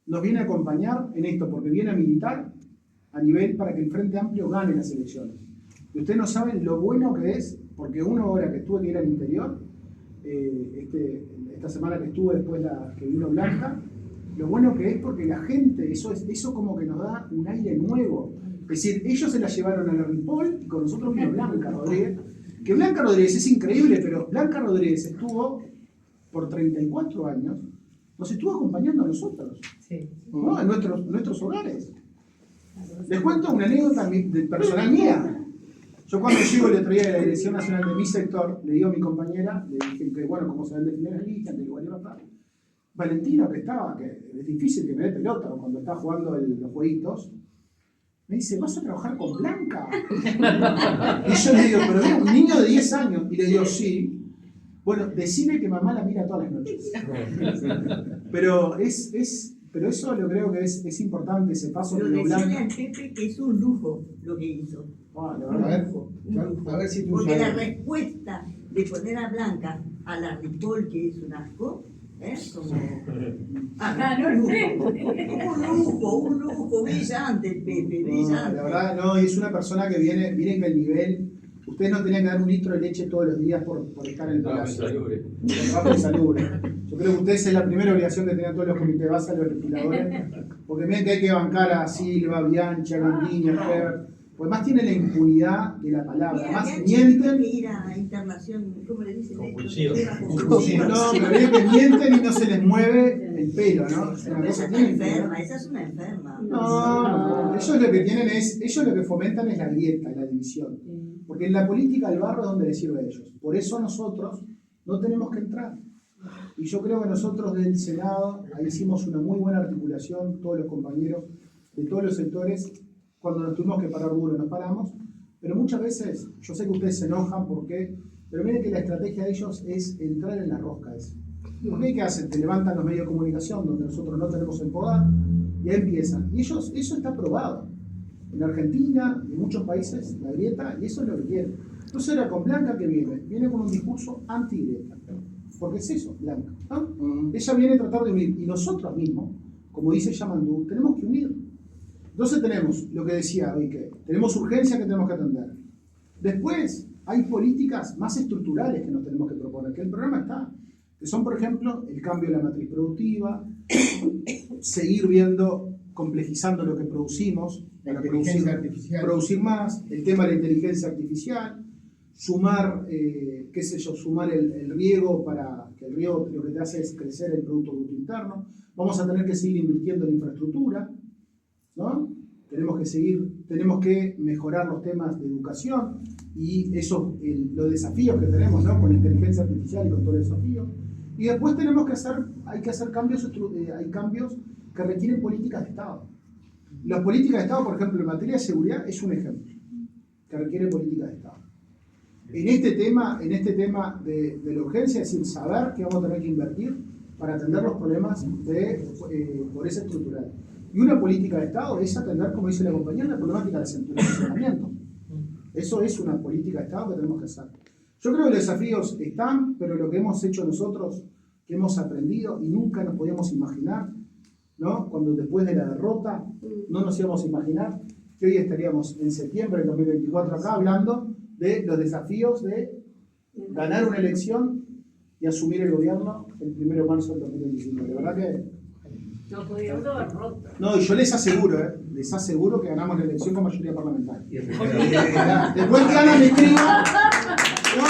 nos viene a acompañar en esto, porque viene a militar a nivel para que el Frente Amplio gane las elecciones. Y ustedes no saben lo bueno que es, porque una hora que tuve que ir al interior, esta semana que estuve después que vino Blanca, lo bueno que es porque la gente, eso como que nos da un aire nuevo. Es decir, ellos se la llevaron a la Ripoll y con nosotros vino Blanca Rodríguez. Que Blanca Rodríguez es increíble, pero Blanca Rodríguez estuvo por 34 años, nos estuvo acompañando a nosotros, ¿no? En nuestros hogares. Les cuento una anécdota personal mía. Yo cuando llego el otro día de la Dirección Nacional de mi sector, le digo a mi compañera, le dije que bueno, cómo se ven definir las listas, que igual iba a estar. Valentino, que es difícil que me dé pelota cuando está jugando los jueguitos, me dice, ¿vas a trabajar con Blanca? Y yo le digo, pero es un niño de 10 años. Y le digo, sí. Bueno, decime que mamá la mira todas las noches. Pero eso lo creo que es importante, ese paso Pero de decirle Blanca. al Pepe que es un lujo lo que hizo. A ver si tú Porque sabes. la respuesta de poner a Blanca a la Ripoll, que es un asco, como... Ajá, no lujo. Un lujo, brillante el Pepe, brillante. La verdad, no, y es una persona que viene, miren que el nivel, ustedes no tenían que dar un litro de leche todos los días por estar en el palacio. El trabajo insalubre. Yo creo que ustedes es la primera obligación que tenían todos los comités de base, los legisladores, porque miren que hay que bancar a Silva, Bianchi, a Gandini, a Heber, porque más tienen la impunidad de la palabra, Mira, más Bianchi mienten. tiene que ir a internación, ¿cómo le dicen? Compulsiva. Compulsiva. No, pero miren que mienten y no se les mueve el pelo, ¿no? Es una cosa Esa es tienen enferma, esa es una enferma. No, ellos lo que tienen ellos lo que fomentan es la grieta, la división. Porque en la política el barro es donde les sirve a ellos. Por eso nosotros no tenemos que entrar. Y yo creo que nosotros del Senado, ahí hicimos una muy buena articulación, todos los compañeros de todos los sectores, cuando nos tuvimos que parar duro nos paramos, pero muchas veces, yo sé que ustedes se enojan porque, pero miren que la estrategia de ellos es entrar en la rosca esa. Porque ¿qué hacen? Te levantan los medios de comunicación donde nosotros no tenemos el poder y ahí empiezan. Y ellos, eso está probado. En Argentina y en muchos países, la grieta, y eso es lo que quieren. Entonces ahora con Blanca que viene con un discurso anti-grieta. Porque es eso, Blanca. ¿No? Ella viene a tratar de unir. Y nosotros mismos, como dice Yamandú, tenemos que unir. Entonces tenemos lo que decía hoy, que tenemos urgencia que tenemos que atender. Después hay políticas más estructurales que nos tenemos que proponer, que el programa está. Que son, por ejemplo, el cambio de la matriz productiva, seguir viendo, complejizando lo que producimos, para producir más, el tema de la inteligencia artificial, sumar, sumar el riego para que el riego lo que te hace es crecer el Producto Bruto Interno. Vamos a tener que seguir invirtiendo en infraestructura, ¿no? Tenemos que mejorar los temas de educación y eso, los desafíos que tenemos, ¿no? Con la inteligencia artificial y con todos los desafíos. Y después hay que hacer cambios, hay cambios que requieren políticas de Estado. Las políticas de Estado, por ejemplo, en materia de seguridad, es un ejemplo que requiere políticas de Estado. En este tema de la urgencia, es decir, saber que vamos a tener que invertir para atender los problemas de pobreza estructural. Y una política de Estado es atender, como dice la compañía, la problemática del saneamiento. Eso es una política de Estado que tenemos que hacer. Yo creo que los desafíos están, pero lo que hemos hecho nosotros, que hemos aprendido y nunca nos podíamos imaginar, ¿no? Cuando después de la derrota, no nos íbamos a imaginar que hoy estaríamos en septiembre del 2024 acá hablando de los desafíos de ganar una elección y asumir el gobierno el 1 de marzo del 2025. De verdad que... No podíamos haber roto. No, y yo les aseguro que ganamos la elección con mayoría parlamentaria. Después que Ana me escriba, no,